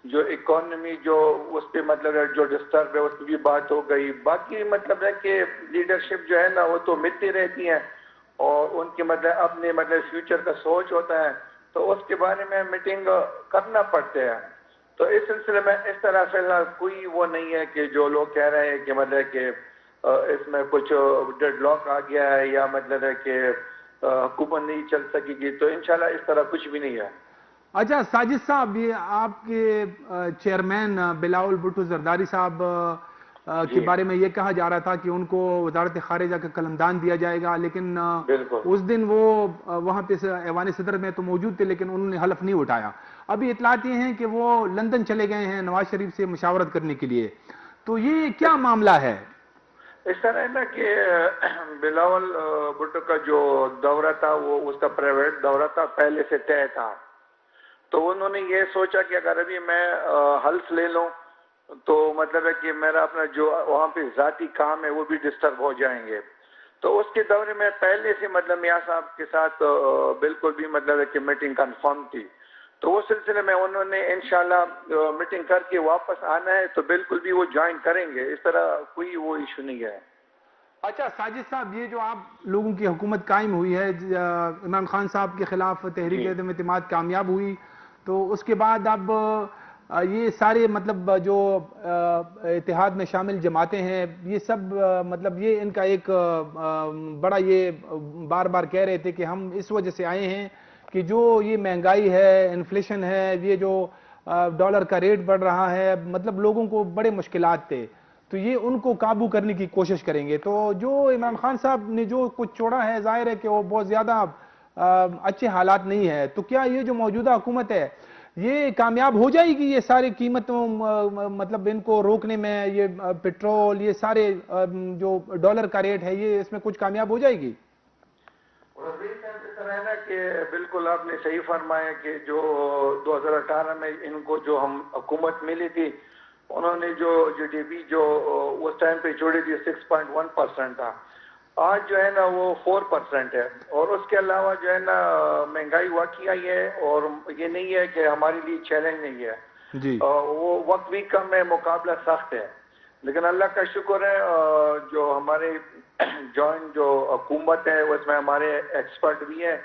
جو اکانومی جو اس پہ مطلب ہے جو ڈسٹرب ہے اس پہ بھی بات ہو گئی. باقی مطلب ہے کہ لیڈرشپ جو ہے نا وہ تو ملتی رہتی ہیں اور ان کی مطلب اپنے مطلب فیوچر کا سوچ ہوتا ہے، تو اس کے بارے میں میٹنگ کرنا پڑتے ہیں. تو اس سلسلے میں اس طرح فی الحال کوئی وہ نہیں ہے کہ جو لوگ کہہ رہے ہیں کہ مطلب کہ اس میں کچھ ڈیڈ لاک آ گیا ہے یا مطلب ہے کہ حکومت نہیں چل سکے گی. تو انشاءاللہ اس طرح کچھ بھی نہیں ہے. اچھا ساجد صاحب، یہ آپ کے چیئرمین بلاول بھٹو زرداری صاحب کے بارے میں یہ کہا جا رہا تھا کہ ان کو وزارت خارجہ کا قلمدان دیا جائے گا، لیکن اس دن وہ وہاں پہ ایوان صدر میں تو موجود تھے لیکن انہوں نے حلف نہیں اٹھایا. ابھی اطلاعات یہ ہیں کہ وہ لندن چلے گئے ہیں نواز شریف سے مشاورت کرنے کے لیے. تو یہ کیا معاملہ ہے؟ اس طرح ہے نا کہ بلاول بھٹو کا جو دورہ تھا وہ اس کا پرائیویٹ دورہ تھا، پہلے سے طے تھا. تو انہوں نے یہ سوچا کہ اگر ابھی میں حلف لے لوں تو مطلب ہے کہ میرا اپنا جو وہاں پہ ذاتی کام ہے وہ بھی ڈسٹرب ہو جائیں گے. تو اس کے دورے میں پہلے سے مطلب میاں صاحب کے ساتھ بالکل بھی مطلب ہے کہ میٹنگ کنفرم تھی. تو وہ سلسلے میں انہوں نے انشاءاللہ میٹنگ کر کے واپس آنا ہے تو بالکل بھی وہ جوائن کریں گے. اس طرح کوئی وہ ایشو نہیں ہے. اچھا ساجد صاحب، یہ جو آپ لوگوں کی حکومت قائم ہوئی ہے، عمران خان صاحب کے خلاف تحریک عدم اعتماد کامیاب ہوئی، تو اس کے بعد اب یہ سارے مطلب جو اتحاد میں شامل جماعتیں ہیں، یہ سب مطلب یہ ان کا ایک بڑا یہ بار بار کہہ رہے تھے کہ ہم اس وجہ سے آئے ہیں کہ جو یہ مہنگائی ہے، انفلیشن ہے، یہ جو ڈالر کا ریٹ بڑھ رہا ہے، مطلب لوگوں کو بڑے مشکلات تھے، تو یہ ان کو قابو کرنے کی کوشش کریں گے. تو جو عمران خان صاحب نے جو کچھ چھوڑا ہے، ظاہر ہے کہ وہ بہت زیادہ اچھے حالات نہیں ہے. تو کیا یہ جو موجودہ حکومت ہے یہ کامیاب ہو جائے گی یہ سارے قیمتوں مطلب ان کو روکنے میں، یہ پیٹرول، یہ سارے جو ڈالر کا ریٹ ہے، یہ اس میں کچھ کامیاب ہو جائے گی؟ اس طرح ہے نا کہ بالکل آپ نے صحیح فرمایا کہ جو 2018 میں ان کو جو ہم حکومت ملی تھی، انہوں نے جو جی ڈی پی جو اس ٹائم پہ جوڑی تھی 6.1% تھا. آج جو ہے نا وہ 4% ہے. اور اس کے علاوہ جو ہے نا مہنگائی واقعی آئی ہے اور یہ نہیں ہے کہ ہمارے لیے چیلنج نہیں ہے. وہ وقت بھی کم ہے، مقابلہ سخت ہے، لیکن اللہ کا شکر ہے جو ہمارے جوائنٹ جو حکومت ہے اس میں ہمارے ایکسپرٹ بھی ہیں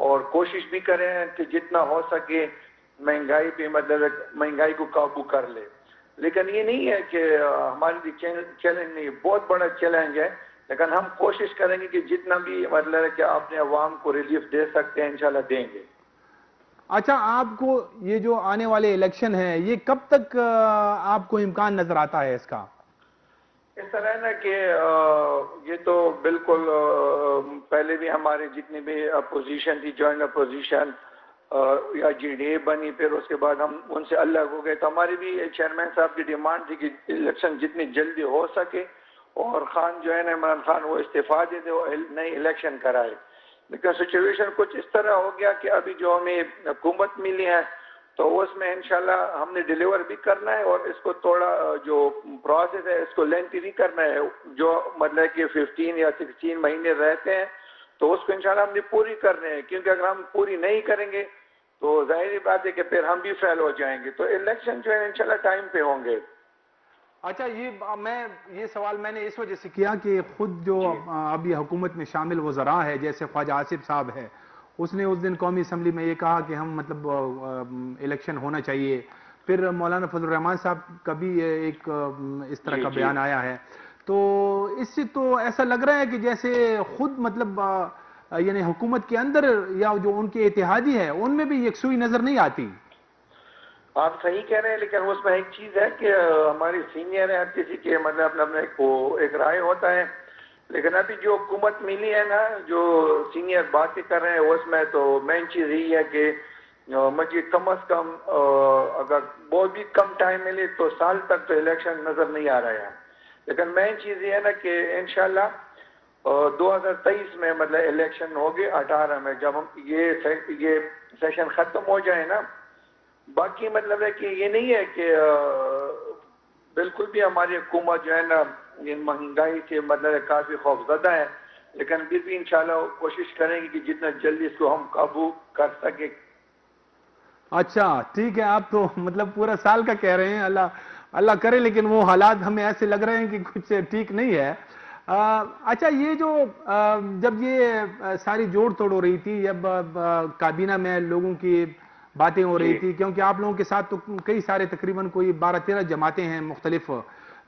اور کوشش بھی کریں کہ جتنا ہو سکے مہنگائی پہ مطلب مہنگائی کو قابو کر لے. لیکن یہ نہیں ہے کہ ہمارے لیے چیلنج نہیں، بہت بڑا چیلنج ہے، لیکن ہم کوشش کریں گے کہ جتنا بھی مطلب ہے کہ اپنے عوام کو ریلیف دے سکتے ہیں انشاءاللہ دیں گے. اچھا، آپ کو یہ جو آنے والے الیکشن ہیں یہ کب تک آپ کو امکان نظر آتا ہے اس کا؟ اس طرح ہے نا کہ یہ تو بالکل پہلے بھی ہمارے جتنی بھی اپوزیشن تھی، جوائنٹ اپوزیشن یا جی ڈی اے بنی، پھر اس کے بعد ہم ان سے الگ ہو گئے، تو ہماری بھی چیئرمین صاحب کی ڈیمانڈ تھی کہ الیکشن جتنی جلدی ہو سکے اور خان جو ہے نا عمران خان وہ استعفیٰ دے دے اور نئی الیکشن کرائے. لیکن سچویشن کچھ اس طرح ہو گیا کہ ابھی جو ہمیں حکومت ملی ہے تو اس میں انشاءاللہ ہم نے ڈیلیور بھی کرنا ہے، اور اس کو تھوڑا جو پروسیس ہے اس کو لینتھی بھی کرنا ہے، جو مطلب کہ 15 یا 16 مہینے رہتے ہیں تو اس کو انشاءاللہ ہم نے پوری کرنے ہیں، کیونکہ اگر ہم پوری نہیں کریں گے تو ظاہری بات ہے کہ پھر ہم بھی فیل ہو جائیں گے. تو الیکشن جو ہے انشاءاللہ ٹائم پہ ہوں گے. اچھا، یہ سوال میں نے اس وجہ سے کیا کہ خود جو اب یہ حکومت میں شامل وزراء ہے جیسے خواجہ آصف صاحب ہے، اس نے اس دن قومی اسمبلی میں یہ کہا کہ ہم مطلب الیکشن ہونا چاہیے. پھر مولانا فضل الرحمان صاحب کا بھی ایک اس طرح کا بیان آیا ہے. تو اس سے تو ایسا لگ رہا ہے کہ جیسے خود مطلب یعنی حکومت کے اندر یا جو ان کے اتحادی ہے ان میں بھی یکسوئی نظر نہیں آتی. آپ صحیح کہہ رہے ہیں، لیکن اس میں ایک چیز ہے کہ ہماری سینئر ہے، ہر کسی کے مطلب اپنا اپنا ایک رائے ہوتا ہے. لیکن ابھی جو حکومت ملی ہے نا، جو سینئر باتیں کر رہے ہیں اس میں تو مین چیز یہی ہے کہ مجھے کم از کم اگر بہت بھی کم ٹائم ملے تو سال تک تو الیکشن نظر نہیں آ رہا ہے. لیکن مین چیز یہ ہے نا کہ انشاءاللہ 2023 میں مطلب الیکشن ہوگی 18 میں، جب ہم یہ سیشن ختم ہو جائے نا. باقی مطلب ہے کہ یہ نہیں ہے کہ بالکل بھی ہماری حکومت جو ہے نا مہنگائی سے مطلب کافی خوفزدہ ہے، لیکن پھر بھی انشاءاللہ کوشش کریں گے کہ جتنا جلدی اس کو ہم قابو کر سکیں. اچھا ٹھیک ہے، آپ تو مطلب پورا سال کا کہہ رہے ہیں، اللہ کرے، لیکن وہ حالات ہمیں ایسے لگ رہے ہیں کہ کچھ ٹھیک نہیں ہے. اچھا، یہ جو جب یہ ساری جوڑ توڑ ہو رہی تھی، جب کابینہ میں لوگوں کی باتیں ہو رہی تھی، کیونکہ آپ لوگوں کے ساتھ تو کئی سارے تقریباً کوئی 12-13 جماعتیں ہیں مختلف،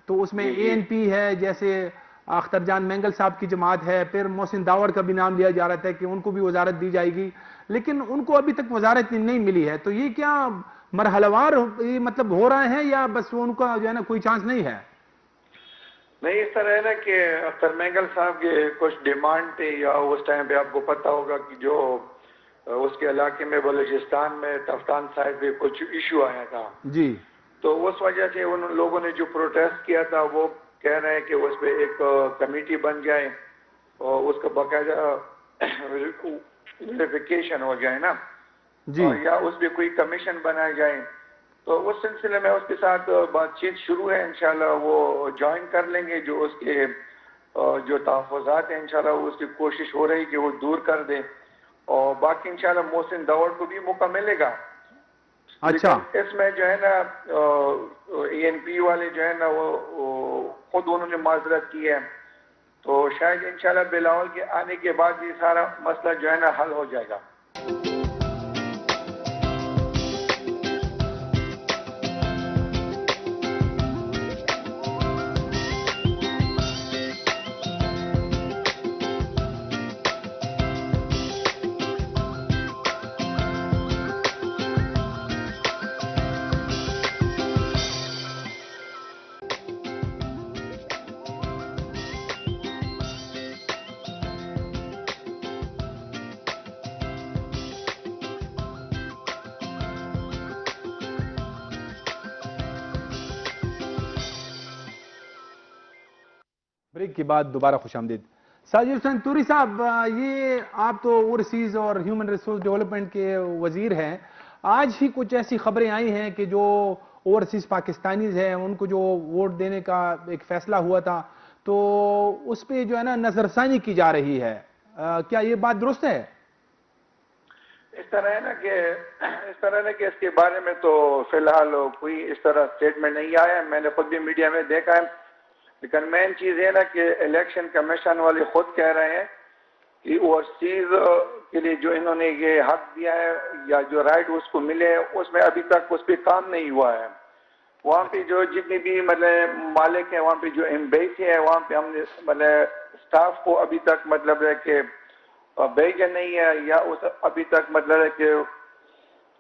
تو اس میں اے این پی ہے، جیسے اختر جان مینگل صاحب کی جماعت ہے، پھر محسن داوڑ کا بھی نام لیا جا رہا تھا کہ ان کو بھی وزارت دی جائے گی، لیکن ان کو ابھی تک وزارت نہیں ملی ہے. تو یہ کیا مرحلہ وار مطلب ہو رہا ہے یا بس ان کا جو ہے نا کوئی چانس نہیں ہے؟ نہیں، اس طرح ہے نا کہ اختر مینگل صاحب کے کچھ ڈیمانڈ تھے، یا اس ٹائم پہ آپ کو پتہ ہوگا کہ جو اس کے علاقے میں بلوچستان میں تفتان صاحب پہ کچھ ایشو آیا تھا جی، تو اس وجہ سے ان لوگوں نے جو پروٹیسٹ کیا تھا وہ کہہ رہے ہیں کہ اس پہ ایک کمیٹی بن جائے اور اس کا باقاعدہ ویریفیکیشن ہو جائے نا جی، یا اس پہ کوئی کمیشن بنائے جائے. تو اس سلسلے میں اس کے ساتھ بات چیت شروع ہے، انشاءاللہ وہ جوائن کر لیں گے. جو اس کے جو تحفظات ہیں انشاءاللہ اس کی کوشش ہو رہی کہ وہ دور کر دیں، اور باقی انشاءاللہ محسن داوڑ کو بھی موقع ملے گا. اچھا، لیکن اس میں جو ہے نا اے این پی والے جو ہے نا وہ خود انہوں نے معذرت کی ہے، تو شاید انشاءاللہ بلاول کے آنے کے بعد یہ سارا مسئلہ جو ہے نا حل ہو جائے گا. بریک کے بعد دوبارہ خوش آمدید. ساجد حسین توری صاحب، یہ آپ تو اوورسیز اور ہیومن ریسورس ڈیولپمنٹ کے وزیر ہیں. آج ہی کچھ ایسی خبریں آئی ہیں کہ جو اوورسیز پاکستانیز ہیں ان کو جو ووٹ دینے کا ایک فیصلہ ہوا تھا تو اس پہ جو ہے نا نظر ثانی کی جا رہی ہے. کیا یہ بات درست ہے؟ اس طرح ہے نا کہ اس کے بارے میں تو فی الحال کوئی اس طرح اسٹیٹمنٹ نہیں آیا ہے. میں نے خود بھی میڈیا میں دیکھا ہے، لیکن مین چیز ہے نا کہ الیکشن کمیشن والے خود کہہ رہے ہیں کہ اوورسیز کے لیے جو انہوں نے یہ حق دیا ہے یا جو رائٹ اس کو ملے اس میں ابھی تک اس پہ کام نہیں ہوا ہے. وہاں پہ جو جتنی بھی مطلب مالک ہیں، وہاں پہ جو ایمبیسی ہے، وہاں پہ ہم نے مطلب اسٹاف کو ابھی تک مطلب ہے کہ بھیجا نہیں ہے، یا ابھی تک مطلب ہے کہ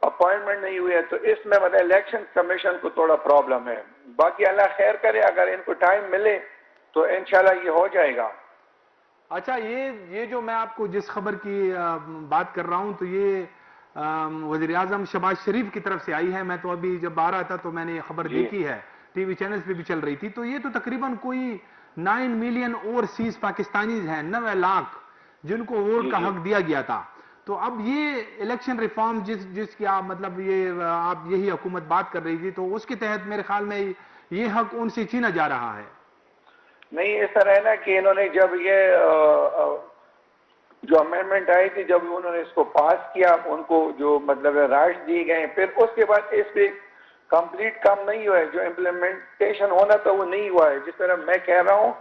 اپوائنٹمنٹ نہیں ہوئی ہے. تو اس میں مطلب الیکشن کمیشن کو تھوڑا پرابلم ہے. باقی اللہ خیر کرے، اگر ان کو ٹائم ملے تو انشاءاللہ یہ ہو جائے گا. اچھا، یہ جو میں آپ کو جس خبر کی بات کر رہا ہوں تو یہ وزیر اعظم شہباز شریف کی طرف سے آئی ہے. میں تو ابھی جب آ رہا تھا تو میں نے یہ خبر دیکھی ہے, ٹی وی چینلز پہ بھی چل رہی تھی. تو یہ تو تقریباً کوئی 9 ملین اوورسیز پاکستانیز ہیں, 9 لاکھ جن کو ووٹ کا حق دیا گیا تھا. تو اب یہ الیکشن ریفارم جس کی آپ مطلب یہ آپ یہی حکومت بات کر رہی تھی, تو اس کے تحت میرے خیال میں یہ حق ان سے چھینا جا رہا ہے. نہیں, اس طرح ہے نا کہ انہوں نے جب یہ جو امینڈمنٹ آئی تھی, جب انہوں نے اس کو پاس کیا, ان کو جو مطلب رائٹس دیے گئے, پھر اس کے بعد اس پہ کمپلیٹ کام نہیں ہوا ہے, جو امپلیمنٹیشن ہونا تھا وہ نہیں ہوا ہے. جس طرح میں کہہ رہا ہوں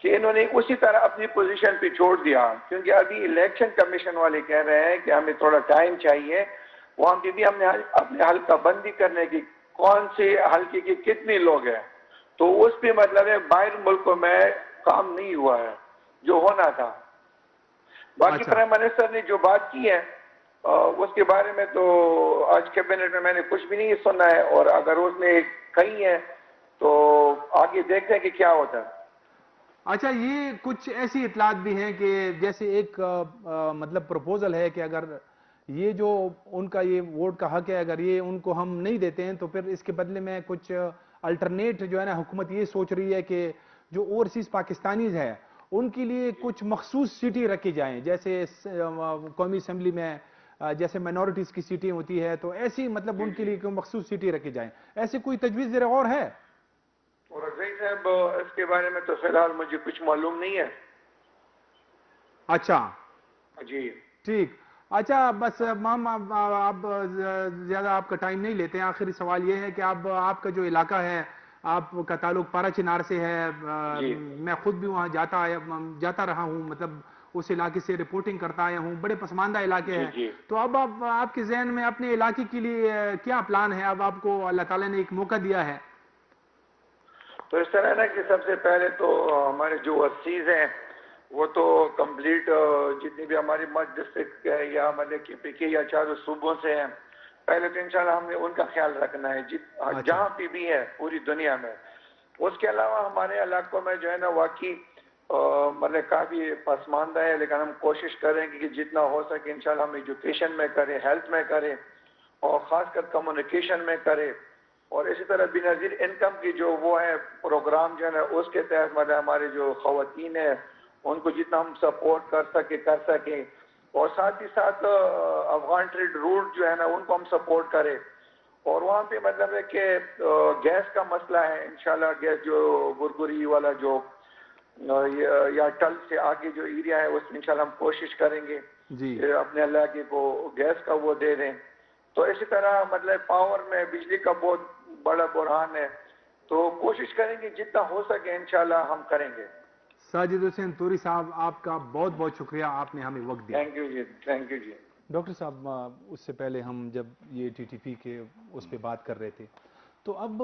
کہ انہوں نے اسی طرح اپنی پوزیشن پہ چھوڑ دیا, کیونکہ ابھی الیکشن کمیشن والے کہہ رہے ہیں کہ ہمیں تھوڑا ٹائم چاہیے, وہاں پہ بھی ہم نے اپنے حلقہ بندی کرنے کی, کون سے حلقے کے کتنے لوگ ہیں, تو اس پہ مطلب ہے باہر ملکوں میں کام نہیں ہوا ہے جو ہونا تھا. باقی پرائم منسٹر نے جو بات کی ہے اس کے بارے میں تو آج کیبنٹ میں میں نے کچھ بھی نہیں سنا ہے, اور اگر اس نے کہی ہے تو آگے دیکھتے ہیں کہ کیا ہوتا ہے. اچھا, یہ کچھ ایسی اطلاعات بھی ہیں کہ جیسے ایک مطلب پروپوزل ہے کہ اگر یہ جو ان کا یہ ووٹ کا حق ہے, اگر یہ ان کو ہم نہیں دیتے ہیں تو پھر اس کے بدلے میں کچھ الٹرنیٹ جو ہے نا حکومت یہ سوچ رہی ہے کہ جو اوورسیز پاکستانیز ہیں ان کے لیے کچھ مخصوص سیٹیں رکھی جائیں, جیسے قومی اسمبلی میں جیسے مائنورٹیز کی سیٹیں ہوتی ہے, تو ایسی مطلب ان کے لیے کوئی مخصوص سیٹیں رکھی جائیں. ایسی کوئی تجویز ذرا اور ہے؟ اور رضائی صاحب اس کے بارے میں تو فی الحال مجھے کچھ معلوم نہیں ہے. اچھا جی ٹھیک. اچھا, بس مام آپ زیادہ آپ کا ٹائم نہیں لیتے ہیں. آخری سوال یہ ہے کہ آپ کا جو علاقہ ہے, آپ کا تعلق پارا چنار سے ہے. میں خود بھی وہاں جاتا رہا ہوں, مطلب اس علاقے سے رپورٹنگ کرتا آیا ہوں. بڑے پسماندہ علاقے ہیں. تو اب آپ کے ذہن میں اپنے علاقے کے لیے کیا پلان ہے؟ اب آپ کو اللہ تعالیٰ نے ایک موقع دیا ہے. تو اس طرح ہے نا کہ سب سے پہلے تو ہمارے جو اوورسیز ہیں وہ تو کمپلیٹ جتنی بھی ہماری مدھ ڈسٹرکٹ ہے یا مطلب کہ پی کے یا چاروں صوبوں سے ہیں, پہلے تو انشاءاللہ ہم نے ان کا خیال رکھنا ہے جہاں پہ بھی ہے پوری دنیا میں. اس کے علاوہ ہمارے علاقوں میں جو ہے نا واقعی مطلب کافی پسماندہ ہے, لیکن ہم کوشش کریں کہ جتنا ہو سکے انشاءاللہ ہم ایجوکیشن میں کریں, ہیلتھ میں کریں, اور خاص کر کمیونیکیشن میں کریں. اور اسی طرح بے نظیر انکم کی جو وہ ہے پروگرام جو ہے نا اس کے تحت مطلب ہمارے جو خواتین ہیں ان کو جتنا ہم سپورٹ کر سکیں, اور ساتھ ہی ساتھ افغان ٹریڈ روٹ جو ہے نا ان کو ہم سپورٹ کریں. اور وہاں پہ مطلب ہے کہ گیس کا مسئلہ ہے, انشاءاللہ گیس جو گرگری والا جو یا ٹل سے آگے جو ایریا ہے اس میں انشاءاللہ ہم کوشش کریں گے کہ اپنے علاقے کو گیس کا وہ دے دیں. تو اسی طرح مطلب پاور میں بجلی کا بہت بڑا بحران ہے, تو کوشش کریں گے جتنا ہو سکے انشاءاللہ ہم کریں گے. ساجد حسین توری صاحب, آپ کا بہت بہت شکریہ, آپ نے ہمیں وقت دیا. تھینک یو جی, تھینک یو جی. ڈاکٹر صاحب, اس سے پہلے ہم جب یہ ٹی ٹی پی کے اس پہ بات کر رہے تھے, تو اب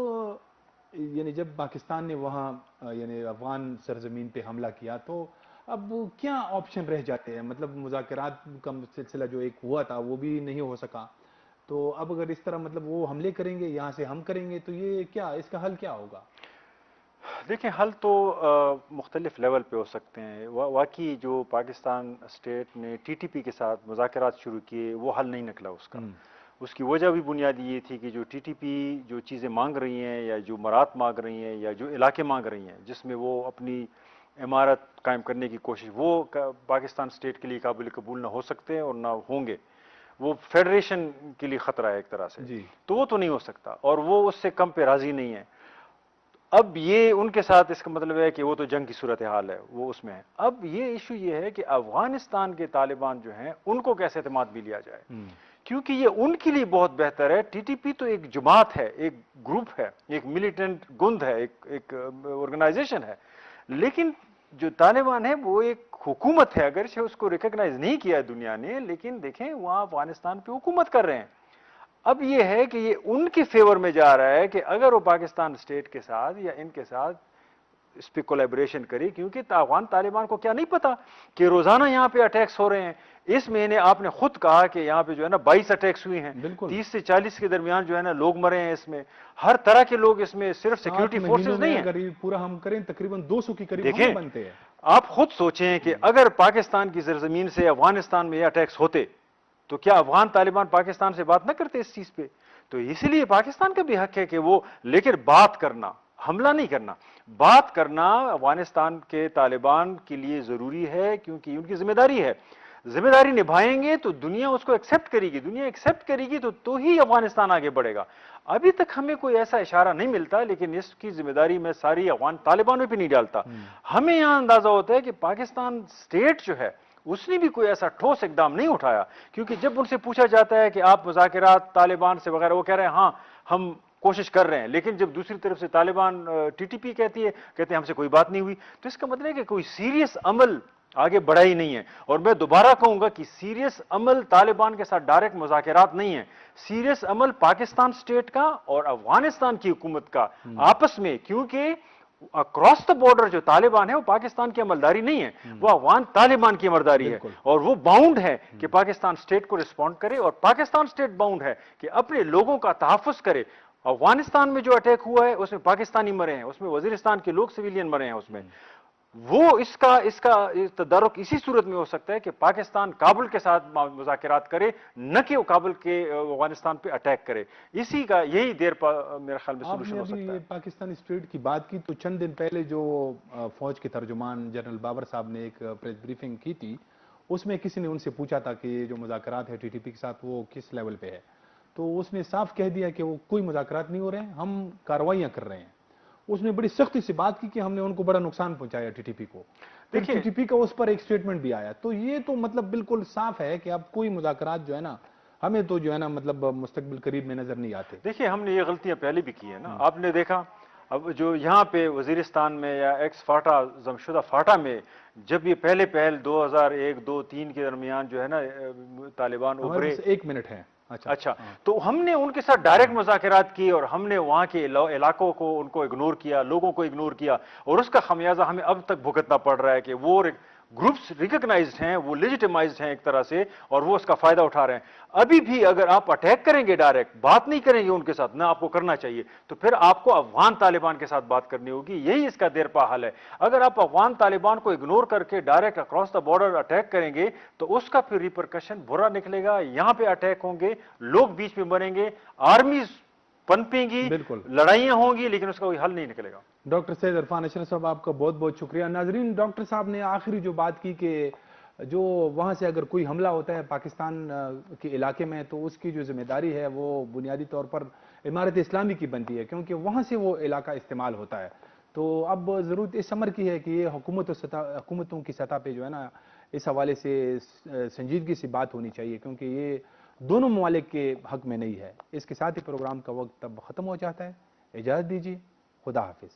یعنی جب پاکستان نے وہاں یعنی افغان سرزمین پہ حملہ کیا, تو اب کیا آپشن رہ جاتے ہیں؟ مطلب مذاکرات کا سلسلہ جو ایک ہوا تھا وہ بھی نہیں ہو سکا, تو اب اگر اس طرح مطلب وہ حملے کریں گے, یہاں سے ہم کریں گے, تو یہ کیا اس کا حل کیا ہوگا؟ دیکھیں, حل تو مختلف لیول پہ ہو سکتے ہیں. واقعی جو پاکستان اسٹیٹ نے ٹی ٹی پی کے ساتھ مذاکرات شروع کیے وہ حل نہیں نکلا اس کا. اس کی وجہ بھی بنیادی یہ تھی کہ جو ٹی ٹی پی جو چیزیں مانگ رہی ہیں یا جو مراد مانگ رہی ہیں یا جو علاقے مانگ رہی ہیں جس میں وہ اپنی عمارت قائم کرنے کی کوشش, وہ پاکستان اسٹیٹ کے لیے قابل قبول نہ ہو سکتے ہیں اور نہ ہوں گے. وہ فیڈریشن کے لیے خطرہ ہے ایک طرح سے, تو وہ تو نہیں ہو سکتا, اور وہ اس سے کم پہ راضی نہیں ہے. اب یہ ان کے ساتھ اس کا مطلب ہے کہ وہ تو جنگ کی صورتحال ہے, وہ اس میں ہے. اب یہ ایشو یہ ہے کہ افغانستان کے طالبان جو ہیں ان کو کیسے اعتماد بھی لیا جائے, کیونکہ یہ ان کے لیے بہت بہتر ہے. ٹی ٹی پی تو ایک جماعت ہے, ایک گروپ ہے, ایک ملیٹنٹ گند ہے, ایک آرگنائزیشن ہے, لیکن جو طالبان ہے وہ ایک حکومت ہے. اگرچہ اس کو ریکگنائز نہیں کیا دنیا نے, لیکن دیکھیں وہاں افغانستان پہ حکومت کر رہے ہیں. اب یہ ہے کہ یہ ان کے فیور میں جا رہا ہے کہ اگر وہ پاکستان اسٹیٹ کے ساتھ یا ان کے ساتھ اس پہ کولیبریشن کرے، کیونکہ افغان طالبان کو کیا نہیں پتا کہ روزانہ یہاں پہ اٹیکس ہو رہے ہیں. اس مہینے آپ نے خود کہا کہ یہاں پہ جو ہے نا 22 اٹیکس ہوئے ہیں، بالکل. 30 سے 40 کے درمیان جو ہے نا لوگ مرے ہیں. اس میں ہر طرح کے لوگ، اس میں صرف سیکیورٹی فورسز نہیں ہیں. اگر یہ پورا ہم کریں تقریباً 200 کے قریب دیکھیں، حملے بنتے ہیں. آپ خود سوچیں کہ اگر پاکستان کی زرزمین سے افغانستان میں یہ اٹیکس ہوتے تو کیا افغان طالبان پاکستان سے بات نہ کرتے اس چیز پہ؟ تو اسی لیے پاکستان کا بھی حق ہے کہ وہ، لیکن بات کرنا، حملہ نہیں کرنا، بات کرنا افغانستان کے طالبان کے لیے ضروری ہے، کیونکہ ان کی ذمہ داری ہے. ذمہ داری نبھائیں گے تو دنیا اس کو ایکسپٹ کرے گی، دنیا ایکسپٹ کرے گی تو ہی افغانستان آگے بڑھے گا. ابھی تک ہمیں کوئی ایسا اشارہ نہیں ملتا، لیکن اس کی ذمہ داری میں ساری افغان طالبانوں پہ نہیں ڈالتا. ہمیں یہاں اندازہ ہوتا ہے کہ پاکستان اسٹیٹ جو ہے اس نے بھی کوئی ایسا ٹھوس اقدام نہیں اٹھایا، کیونکہ جب ان سے پوچھا جاتا ہے کہ آپ مذاکرات طالبان سے وغیرہ، وہ کہہ رہے ہیں ہاں ہم کوشش کر رہے ہیں. لیکن جب دوسری طرف سے طالبان ٹی ٹی پی کہتے ہیں ہم سے کوئی بات نہیں ہوئی، تو اس کا مطلب ہے کہ کوئی سیریس عمل آگے بڑھا ہی نہیں ہے. اور میں دوبارہ کہوں گا کہ سیریس عمل طالبان کے ساتھ ڈائریکٹ مذاکرات نہیں ہے، سیریس عمل پاکستان اسٹیٹ کا اور افغانستان کی حکومت کا آپس میں، کیونکہ اکراس دا بارڈر جو طالبان ہے وہ پاکستان کی عملداری نہیں ہے، وہ افغان طالبان کی عملداری ہے. اور وہ باؤنڈ ہے کہ پاکستان اسٹیٹ کو رسپونڈ کرے، اور پاکستان اسٹیٹ باؤنڈ ہے کہ اپنے لوگوں کا تحفظ کرے. افغانستان میں جو اٹیک ہوا ہے اس میں پاکستانی مرے ہیں، اس میں وزیرستان کے لوگ سویلین مرے ہیں. اس میں وہ اس کا تدارک اسی صورت میں ہو سکتا ہے کہ پاکستان کابل کے ساتھ مذاکرات کرے، نہ کہ وہ کابل کے افغانستان پہ اٹیک کرے. اسی کا یہی دیر میرے خیال میں آپ سولوشن نے ہو ابھی سکتا ہے. پاکستانی اسٹیٹ کی بات کی تو چند دن پہلے جو فوج کے ترجمان جنرل بابر صاحب نے ایک پریس بریفنگ کی تھی، اس میں کسی نے ان سے پوچھا تھا کہ یہ جو مذاکرات ہے ٹی ٹی پی کے ساتھ وہ کس لیول پہ ہے، تو اس نے صاف کہہ دیا کہ وہ کوئی مذاکرات نہیں ہو رہے ہیں، ہم کارروائیاں کر رہے ہیں. اس نے بڑی سختی سے بات کی کہ ہم نے ان کو بڑا نقصان پہنچایا ٹی ٹی پی کو. پھر ٹی ٹی پی کا اس پر ایک سٹیٹمنٹ بھی آیا. تو یہ تو مطلب بالکل صاف ہے کہ اب کوئی مذاکرات جو ہے نا ہمیں تو جو ہے نا مطلب مستقبل قریب میں نظر نہیں آتے. دیکھیے، ہم نے یہ غلطیاں پہلے بھی کی ہیں نا. آپ نے دیکھا اب جو یہاں پہ وزیرستان میں یا ایکس فاٹا زمشدہ فاٹا میں جب یہ پہلے 2001 2 3 کے درمیان جو ہے نا طالبان ابھرے. 1 منٹ ہے. اچھا، تو ہم نے ان کے ساتھ ڈائریکٹ مذاکرات کی اور ہم نے وہاں کے علاقوں کو ان کو اگنور کیا، لوگوں کو اگنور کیا، اور اس کا خمیازہ ہمیں اب تک بھگتنا پڑ رہا ہے کہ وہ گروپس ریکگنائزڈ ہیں، وہ لیجیٹمائزڈ ہیں ایک طرح سے، اور وہ اس کا فائدہ اٹھا رہے ہیں. ابھی بھی اگر آپ اٹیک کریں گے، ڈائریکٹ بات نہیں کریں گے ان کے ساتھ، نہ آپ کو کرنا چاہیے، تو پھر آپ کو افغان طالبان کے ساتھ بات کرنی ہوگی. یہی اس کا دیرپا حل ہے. اگر آپ افغان طالبان کو اگنور کر کے direct across the border attack کریں گے تو اس کا پھر ریپرکشن برا نکلے گا. یہاں پہ اٹیک ہوں گے، لوگ بیچ میں مریں گے، آرمیز پنپیں گی، بالکل لڑائیاں ہوں گی، لیکن اس کا کوئی حل نہیں نکلے گا. ڈاکٹر سید عرفان اشرف صاحب، آپ کا بہت بہت شکریہ. ناظرین، ڈاکٹر صاحب نے آخری جو بات کی کہ جو وہاں سے اگر کوئی حملہ ہوتا ہے پاکستان کے علاقے میں تو اس کی جو ذمہ داری ہے وہ بنیادی طور پر امارت اسلامی کی بنتی ہے، کیونکہ وہاں سے وہ علاقہ استعمال ہوتا ہے. تو اب ضرورت اس امر کی ہے کہ یہ حکومتوں کی سطح پہ جو ہے نا اس حوالے سے سنجیدگی سے بات ہونی چاہیے، کیونکہ یہ دونوں ممالک کے حق میں نہیں ہے. اس کے ساتھ ہی پروگرام کا وقت اب ختم ہو جاتا ہے. اجازت دیجیے. خدا حافظ.